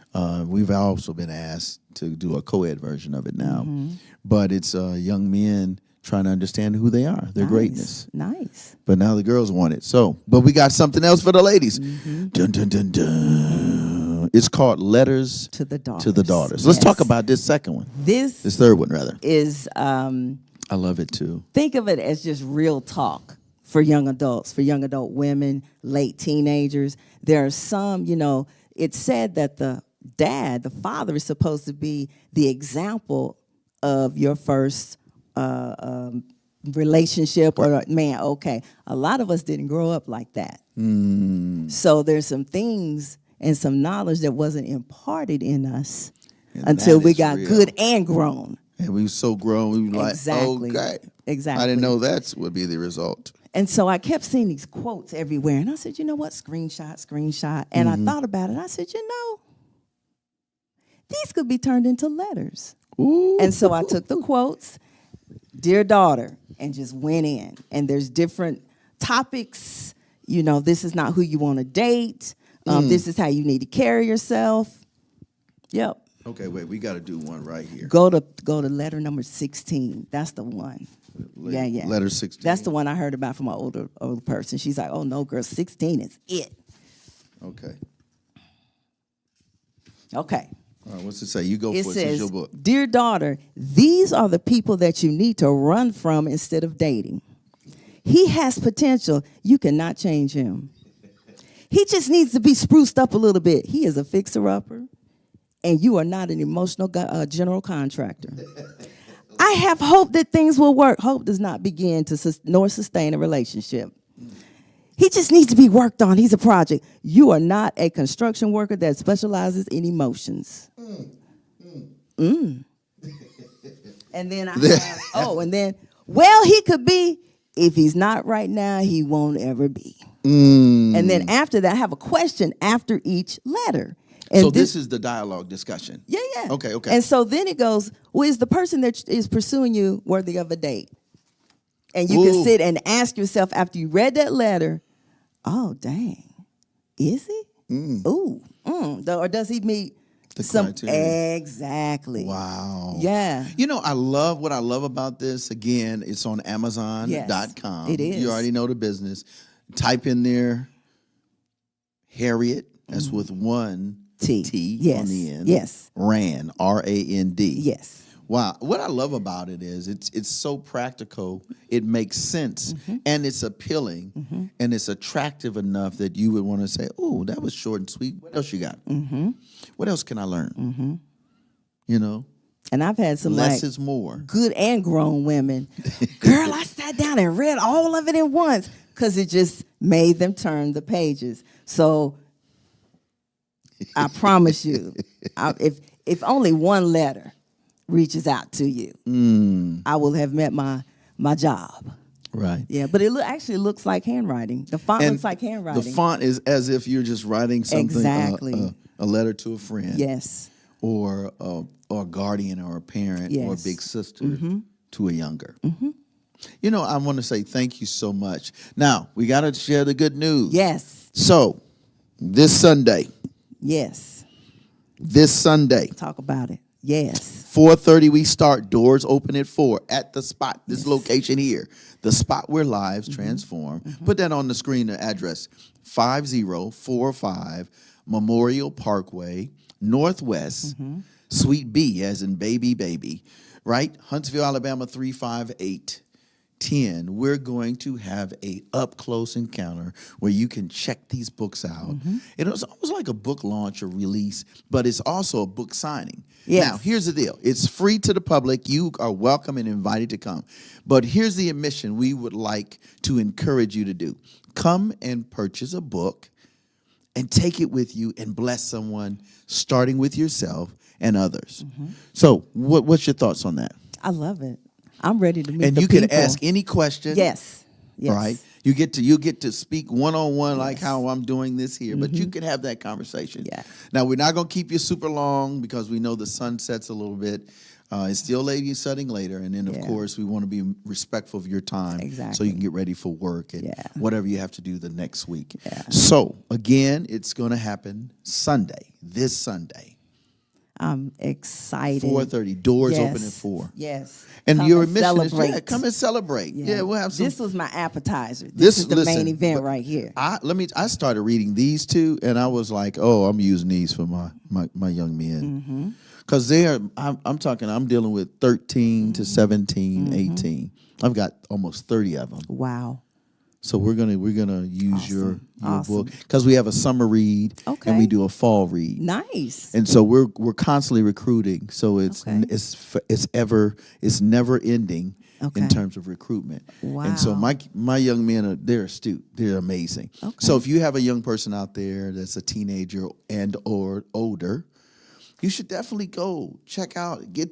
Speaker 1: We've also been asked to do a co-ed version of it now. But it's young men trying to understand who they are, their greatness.
Speaker 3: Nice.
Speaker 1: But now the girls want it. So, but we got something else for the ladies. Dun, dun, dun, dun. It's called Letters
Speaker 3: To the Daughters.
Speaker 1: To the Daughters. Let's
Speaker 3: Yes.
Speaker 1: talk about this second one.
Speaker 3: This
Speaker 1: third one, rather.
Speaker 3: is,
Speaker 1: I love it too.
Speaker 3: think of it as just real talk for young adults, for young adult women, late teenagers. There are some, it's said that the father is supposed to be the example of your first relationship or man. Okay, a lot of us didn't grow up like that. So there's some things and some knowledge that wasn't imparted in us until we got good and grown.
Speaker 1: And we were so grown, we were like,
Speaker 3: Exactly.
Speaker 1: okay.
Speaker 3: Exactly.
Speaker 1: I didn't know that would be the result.
Speaker 3: And so I kept seeing these quotes everywhere. And I said, you know what? Screenshot. And I thought about it. I said, these could be turned into letters.
Speaker 1: Ooh.
Speaker 3: And so I took the quotes, dear daughter, and just went in. And there's different topics. This is not who you want to date. This is how you need to carry yourself. Yep.
Speaker 1: Okay, wait, we got to do one right here.
Speaker 3: Go to letter number 16. That's the one. Yeah.
Speaker 1: Letter 16.
Speaker 3: That's the one I heard about from an older person. She's like, oh, no, girl, 16 is it.
Speaker 1: Okay.
Speaker 3: Okay.
Speaker 1: All right, what's it say? You go for
Speaker 3: It
Speaker 1: it. This is
Speaker 3: says,
Speaker 1: your book.
Speaker 3: dear daughter, these are the people that you need to run from instead of dating. He has potential. You cannot change him. He just needs to be spruced up a little bit. He is a fixer-upper, and you are not an emotional general contractor. I have hope that things will work. Hope does not begin nor sustain a relationship. He just needs to be worked on. He's a project. You are not a construction worker that specializes in emotions. And then I have, well, he could be. If he's not right now, he won't ever be. And then after that, I have a question after each letter. And
Speaker 1: so this is the dialogue discussion.
Speaker 3: Yeah.
Speaker 1: Okay.
Speaker 3: And so then it goes, well, is the person that is pursuing you worthy of a date? And you can sit and ask yourself after you read that letter, oh, dang, is he? Or does he meet
Speaker 1: the
Speaker 3: some
Speaker 1: criteria?
Speaker 3: Exactly.
Speaker 1: Wow.
Speaker 3: Yeah.
Speaker 1: I love what I love about this. Again, it's on Amazon.com.
Speaker 3: Yes, it is.
Speaker 1: You already know the business. Type in there Harriet. That's with one T
Speaker 3: Yes.
Speaker 1: on the end.
Speaker 3: Yes.
Speaker 1: Rand, R-A-N-D.
Speaker 3: Yes.
Speaker 1: Wow. What I love about it is it's so practical. It makes sense. And it's appealing. And it's attractive enough that you would want to say, oh, that was short and sweet. What else you got? What else can I learn?
Speaker 3: And I've had some
Speaker 1: less is more.
Speaker 3: Good and grown women. Girl, I sat down and read all of it at once because it just made them turn the pages. So I promise you, if only one letter reaches out to you, I will have met my job.
Speaker 1: Right.
Speaker 3: Yeah, but it actually looks like handwriting. The font looks like handwriting.
Speaker 1: The font is as if you're just writing something,
Speaker 3: Exactly.
Speaker 1: A letter to a friend.
Speaker 3: Yes.
Speaker 1: Or a guardian or a parent or a
Speaker 3: Yes.
Speaker 1: big sister to a younger. I want to say thank you so much. Now, we got to share the good news.
Speaker 3: Yes.
Speaker 1: So, this Sunday.
Speaker 3: Yes.
Speaker 1: This Sunday.
Speaker 3: Talk about it. Yes.
Speaker 1: 4:30 we start. Doors open at 4 at the spot. This location here. The spot where lives transform. Put that on the screen, the address. 5045 Memorial Parkway, Northwest, Suite B as in baby, right? Huntsville, Alabama 35810. We're going to have a up-close encounter where you can check these books out. It was almost like a book launch or release, but it's also a book signing.
Speaker 3: Yes.
Speaker 1: Now, here's the deal. It's free to the public. You are welcome and invited to come. But here's the admission we would like to encourage you to do. Come and purchase a book and take it with you and bless someone, starting with yourself and others. So what's your thoughts on that?
Speaker 3: I love it. I'm ready to meet
Speaker 1: And
Speaker 3: the
Speaker 1: you
Speaker 3: people.
Speaker 1: can ask any question.
Speaker 3: Yes. Yes.
Speaker 1: Right? You get to speak one-on-one like how I'm doing this here, but you can have that conversation.
Speaker 3: Yeah.
Speaker 1: Now, we're not going to keep you super long because we know the sun sets a little bit. It's still setting later. And then, of course, we want to be respectful of your time so
Speaker 3: Exactly.
Speaker 1: you can get ready for work and whatever you have to do the next week.
Speaker 3: Yeah.
Speaker 1: So, again, it's going to happen this Sunday.
Speaker 3: I'm excited.
Speaker 1: 4:30. Doors
Speaker 3: Yes.
Speaker 1: open at 4.
Speaker 3: Yes.
Speaker 1: And
Speaker 3: Come
Speaker 1: your
Speaker 3: and
Speaker 1: mission is
Speaker 3: celebrate.
Speaker 1: come and celebrate. Yeah, we'll have some.
Speaker 3: This was my appetizer. This is the main event right here.
Speaker 1: I started reading these two, and I was like, oh, I'm using these for my young men. Because I'm dealing with 13 to 17, 18. I've got almost 30 of them.
Speaker 3: Wow.
Speaker 1: So we're gonna use your
Speaker 3: Awesome.
Speaker 1: book because we have a summer read
Speaker 3: Okay.
Speaker 1: and we do a fall read.
Speaker 3: Nice.
Speaker 1: And so we're constantly recruiting. So it's never ending
Speaker 3: Okay.
Speaker 1: in terms of recruitment.
Speaker 3: Wow.
Speaker 1: And so my young men they're astute. They're amazing.
Speaker 3: Okay.
Speaker 1: So if you have a young person out there that's a teenager and or older, you should definitely go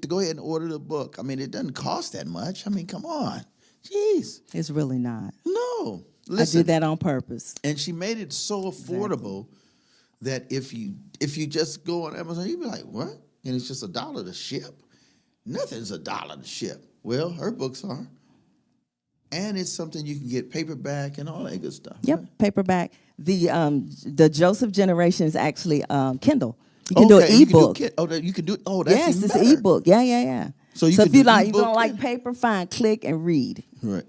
Speaker 1: go ahead and order the book. I mean, it doesn't cost that much. I mean, come on. Jeez.
Speaker 3: It's really not.
Speaker 1: No. Listen,
Speaker 3: I did that on purpose.
Speaker 1: and she made it so affordable that if you just go on Amazon, you'd be like, what? And it's just $1 to ship? Nothing's $1 to ship. Well, her books are. And it's something you can get paperback and all that good stuff.
Speaker 3: Yep,
Speaker 1: right?
Speaker 3: paperback. The Joseph generation is actually Kindle. You can do an
Speaker 1: Okay, you can do
Speaker 3: ebook.
Speaker 1: you can do. Oh, that's
Speaker 3: Yes,
Speaker 1: even
Speaker 3: it's
Speaker 1: better.
Speaker 3: an ebook. Yeah.
Speaker 1: So you
Speaker 3: if
Speaker 1: can
Speaker 3: you
Speaker 1: do
Speaker 3: like, you
Speaker 1: ebook,
Speaker 3: don't like
Speaker 1: yeah.
Speaker 3: paper, fine. Click and read.
Speaker 1: Right.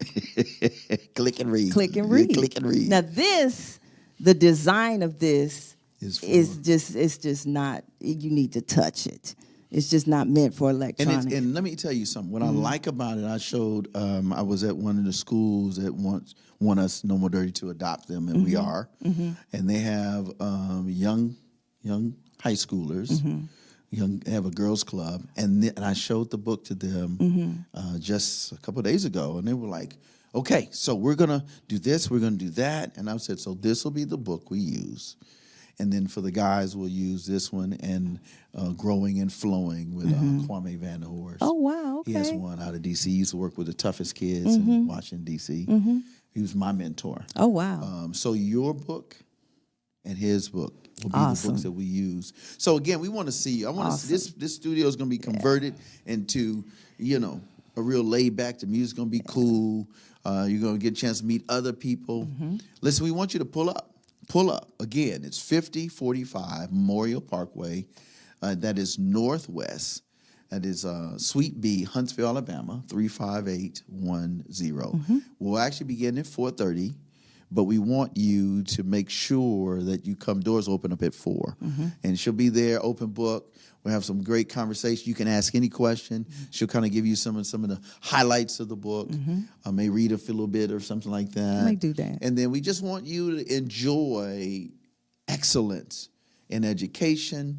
Speaker 1: Click and read.
Speaker 3: Click and
Speaker 1: Yeah,
Speaker 3: read.
Speaker 1: click and read.
Speaker 3: Now the design of this
Speaker 1: Is
Speaker 3: it's just not. You need to touch it. It's just not meant for electronic.
Speaker 1: And let me tell you something. What I like about it, I showed. I was at one of the schools that want us No More Dirty to adopt them, and we are. And they have young high schoolers. They have a girls club, and I showed the book to them just a couple of days ago, and they were like, "Okay, so we're gonna do this, we're gonna do that," and I said, "So this will be the book we use." And then for the guys, we'll use this one and Growing and Flowing with Kwame Van Der Horst.
Speaker 3: Oh, wow,
Speaker 1: He has
Speaker 3: okay.
Speaker 1: one out of D.C. He used to work with the toughest kids in Washington, D.C. He was my mentor.
Speaker 3: Oh, wow.
Speaker 1: So your book and his book will be the
Speaker 3: Awesome.
Speaker 1: books that we use. So again, we want to see you. I want to see this studio is going to be converted into, a real laid back. The music's going to be cool. You're going to get a chance to meet other people. Listen, we want you to pull up. Pull up. Again, it's 5045 Memorial Parkway. That is northwest. That is Suite B, Huntsville, Alabama, 35810. We'll actually begin at 4:30, but we want you to make sure that you come. Doors open up at 4. And she'll be there, open book. We'll have some great conversation. You can ask any question. She'll kind of give you some of the highlights of the book. May read a little bit or something like that.
Speaker 3: I might do that.
Speaker 1: And then we just want you to enjoy excellence in education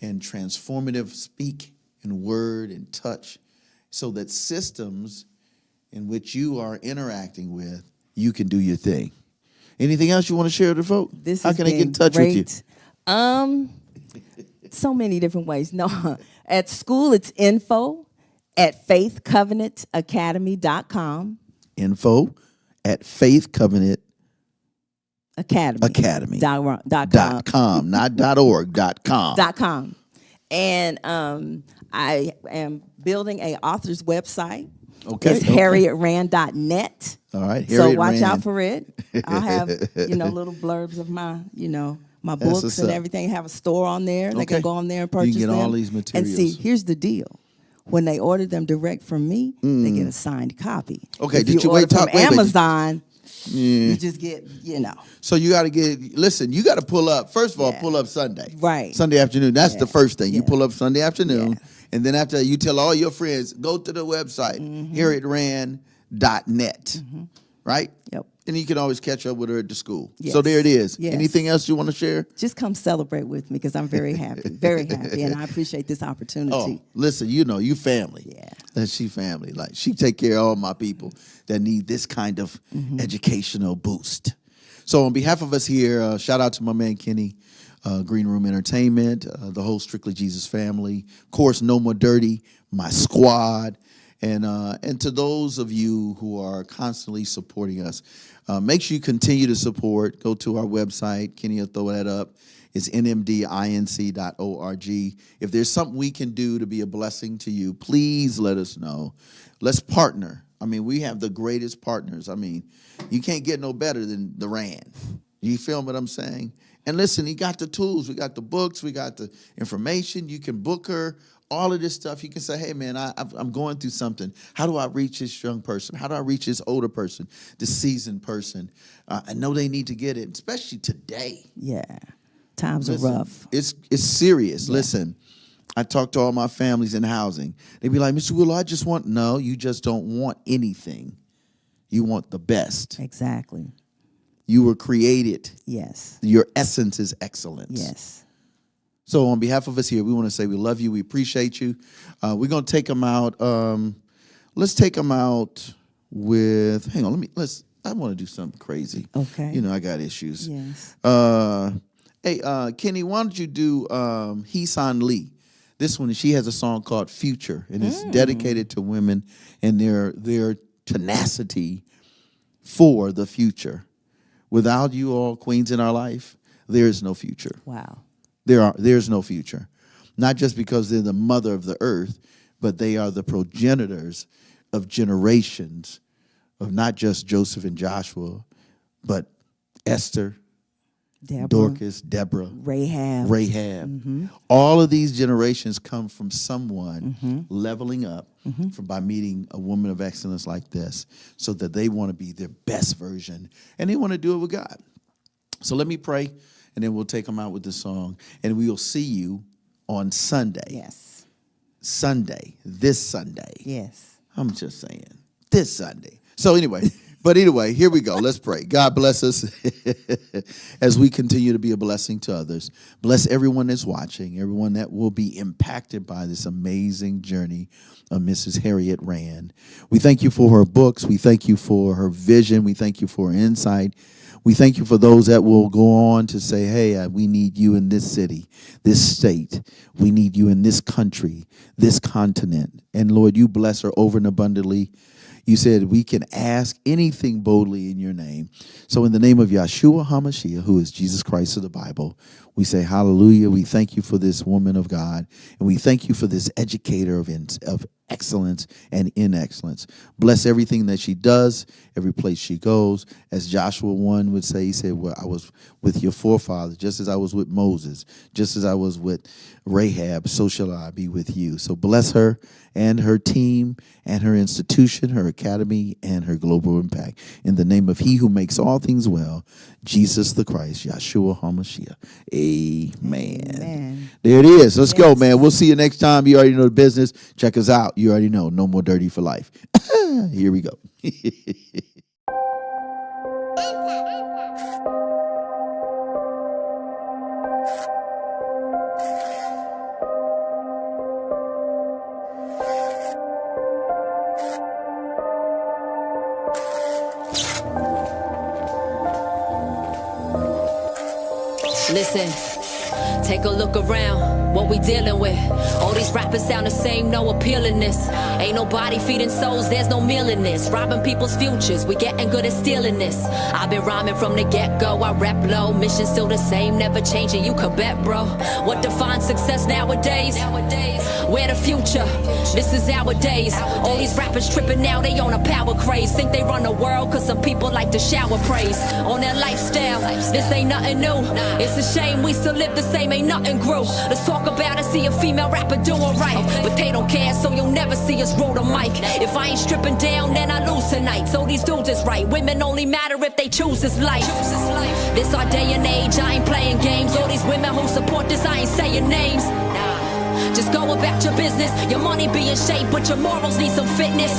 Speaker 1: and transformative speak and word and touch so that systems in which you are interacting with, you can do your thing. Anything else you want to share with the folk? How can I get in touch with you?
Speaker 3: So many different ways. No, at school it's info@faithcovenantacademy.com.
Speaker 1: info@faithcovenant
Speaker 3: Academy.
Speaker 1: .com, not .org, .com.
Speaker 3: And I am building a author's website.
Speaker 1: Okay.
Speaker 3: It's harrietrand.net.
Speaker 1: All right.
Speaker 3: So
Speaker 1: Harriet
Speaker 3: watch
Speaker 1: Rand.
Speaker 3: out for it. I'll have, little blurbs of my
Speaker 1: what's
Speaker 3: books and
Speaker 1: up.
Speaker 3: everything. Have a store on there. They
Speaker 1: Okay.
Speaker 3: can go on there and
Speaker 1: You
Speaker 3: purchase
Speaker 1: can get
Speaker 3: them.
Speaker 1: all these
Speaker 3: And see,
Speaker 1: materials.
Speaker 3: here's the deal. When they order them direct from me, they get a signed copy.
Speaker 1: Okay,
Speaker 3: If
Speaker 1: did you
Speaker 3: order
Speaker 1: wait, talk-
Speaker 3: from
Speaker 1: wait, wait.
Speaker 3: Amazon, you just get,
Speaker 1: So you got to you got to pull up. First of all,
Speaker 3: Yeah.
Speaker 1: pull up Sunday.
Speaker 3: Right.
Speaker 1: Sunday afternoon. That's the first thing. You
Speaker 3: Yeah.
Speaker 1: pull up Sunday afternoon.
Speaker 3: Yeah.
Speaker 1: And then after that, you tell all your friends, go to the website, harrietrand.net. Right?
Speaker 3: Yep.
Speaker 1: And you can always catch up with her at the school.
Speaker 3: Yes.
Speaker 1: So there it is.
Speaker 3: Yes.
Speaker 1: Anything else you want to share?
Speaker 3: just come celebrate with me because I'm very happy, and I appreciate this opportunity.
Speaker 1: Oh, listen, you family.
Speaker 3: Yeah.
Speaker 1: That she family. Like she take care of all my people that need this kind of educational boost. So on behalf of us here, shout out to my man Kenny, Green Room Entertainment, the whole Stric'ly Jesus family, of course, No More Dirty, my squad, and to those of you who are constantly supporting us. Make sure you continue to support. Go to our website. Kenny will throw that up. It's nmdinc.org. If there's something we can do to be a blessing to you, please let us know. Let's partner. I mean, we have the greatest partners. I mean, you can't get no better than the Rand. You feel what I'm saying? And listen, he got the tools. We got the books. We got the information. You can book her. All of this stuff. You can say, hey, man, I'm going through something. How do I reach this young person? How do I reach this older person, this seasoned person? I know they need to get it, especially today.
Speaker 3: Yeah. Times
Speaker 1: Listen,
Speaker 3: are rough.
Speaker 1: It's serious.
Speaker 3: Yeah.
Speaker 1: Listen, I talk to all my families in housing. They be like, Mr. Willow, I just want, no, you just don't want anything. You want the best.
Speaker 3: Exactly.
Speaker 1: You were created.
Speaker 3: Yes.
Speaker 1: Your essence is excellence.
Speaker 3: Yes.
Speaker 1: So on behalf of us here, we want to say we love you. We appreciate you. We're going to take them out. Let's take them out with, hang on, I want to do something crazy.
Speaker 3: Okay.
Speaker 1: You know, I got issues.
Speaker 3: Yes.
Speaker 1: Hey, Kenny, why don't you do Heesan Lee? This one, she has a song called Future, and it's dedicated to women and their tenacity for the future. Without you all queens in our life, there is no future.
Speaker 3: Wow.
Speaker 1: There's no future. Not just because they're the mother of the earth, but they are the progenitors of generations of not just Joseph and Joshua, but Esther,
Speaker 3: Deborah,
Speaker 1: Dorcas, Deborah,
Speaker 3: Rahab.
Speaker 1: Mm-hmm. All of these generations come from someone leveling up by meeting a woman of excellence like this, so that they want to be their best version, and they want to do it with God. So let me pray, and then we'll take them out with the song, and we will see you on Sunday.
Speaker 3: Yes.
Speaker 1: This Sunday.
Speaker 3: Yes.
Speaker 1: I'm just saying, this Sunday. So anyway, here we go. Let's pray. God bless us as we continue to be a blessing to others. Bless everyone that's watching, everyone that will be impacted by this amazing journey of Mrs. Harriet Rand. We thank you for her books. We thank you for her vision. We thank you for her insight. We thank you for those that will go on to say, hey, we need you in this city, this state. We need you in this country, this continent. And Lord, you bless her over and abundantly. You said we can ask anything boldly in your name. So in the name of Yahshua HaMashiach, who is Jesus Christ of the Bible, we say hallelujah. We thank you for this woman of God, and we thank you for this educator of excellence and in excellence. Bless everything that she does, every place she goes. As Joshua 1 would say, he said, well, I was with your forefathers, just as I was with Moses, just as I was with Rahab, so shall I be with you. So bless her and her team and her institution, her academy, and her global impact. In the name of he who makes all things well, Jesus the Christ, Yahshua HaMashiach. Amen.
Speaker 3: Amen.
Speaker 1: There it is. Let's go, man. We'll see you next time. You already know the business. Check us out. You already know. No More Dirty for life. Here we go.
Speaker 9: Listen, take a look around, what we dealing with. All these rappers sound the same, no appealingness. Ain't nobody feeding souls, there's no meal in this. Robbing people's futures, we getting good at stealing this. I've been rhyming from the get-go, I rap low. Mission still the same, never changing, you could bet, bro. What defines success nowadays? We're the future, this is our days. All these rappers tripping now, they on a power craze. Think they run the world, cause some people like to shower praise on their lifestyle. This ain't nothing new, it's a shame we still live the same, ain't nothing grew. Let's talk about it, see a female rapper doing right. But they don't care, so you'll never see us roll the mic. If I ain't stripping down, then I lose tonight. So these dudes is right, women only matter if they choose this life. This our day and age, I ain't playing games. All these women who support this, I ain't saying names. Just go about your business, your money be in shape, but your morals need some fitness.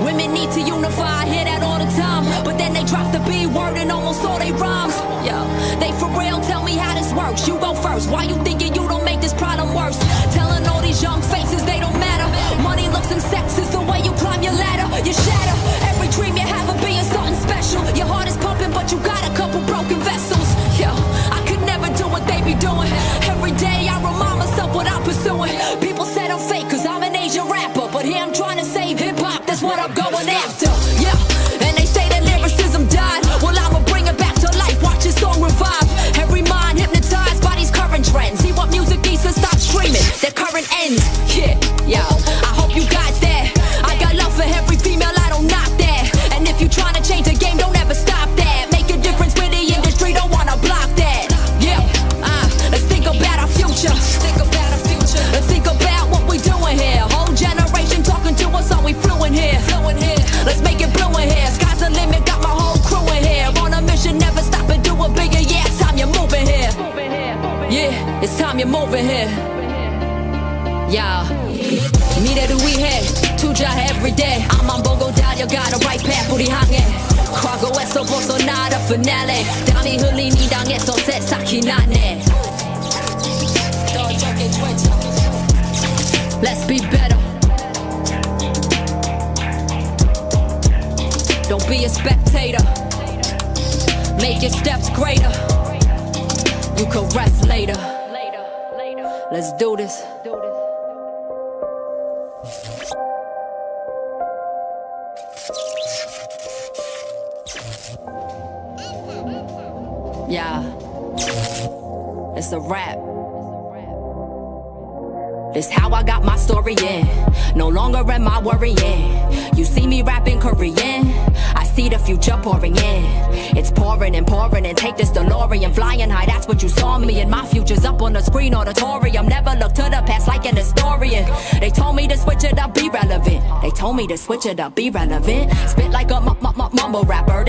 Speaker 9: Women need to unify, I hear that all the time. But then they drop the B word and almost all they rhymes. Yo, they for real, tell me how this works. You go first, why you thinking you don't make this problem worse? Telling all these young faces they don't matter. Money, looks, and sex is the way you climb your ladder. You shatter every dream you have of being something special. Your heart is pumping, but you got a couple broken vessels. Yo, I could never do what they be doing. Every day I remind myself what I'm pursuing. People said I'm fake cause I'm an Asian rapper, but here I'm trying to save hip-hop, that's what I'm going after. Yeah, and they say that lyricism died. Well, I'ma bring it back to life, watch this song revive. Every mind hypnotized by these current trends. See what music needs to stop streaming, their current ends. Yeah, I hope you got that. I got love for every female, I don't knock that. And if you trying to change the game, don't ever stop that. Make a difference with the industry, don't wanna It's time you're moving here. Yeah. 미래를 위해 투자해 everyday. 앞만 보고 달려가는 right path 우리 향해. 과거에서 벗어나다 finale. 땀이 흘린 이 땅에서 새싹이 나네. Let's be better. Don't be a spectator. Make your steps greater. You can rest later. Let's do this. Yeah, it's a wrap. This how I got my story in. No longer am I worrying. You see me rapping Korean, I see the future pouring in. It's pouring and pouring and take this DeLorean flying high, that's what you saw me. And my future's up on the screen auditorium. Never look to the past like an historian. They told me to switch it up, be relevant. They told me to switch it up, be relevant. Spit like a mumble rapper.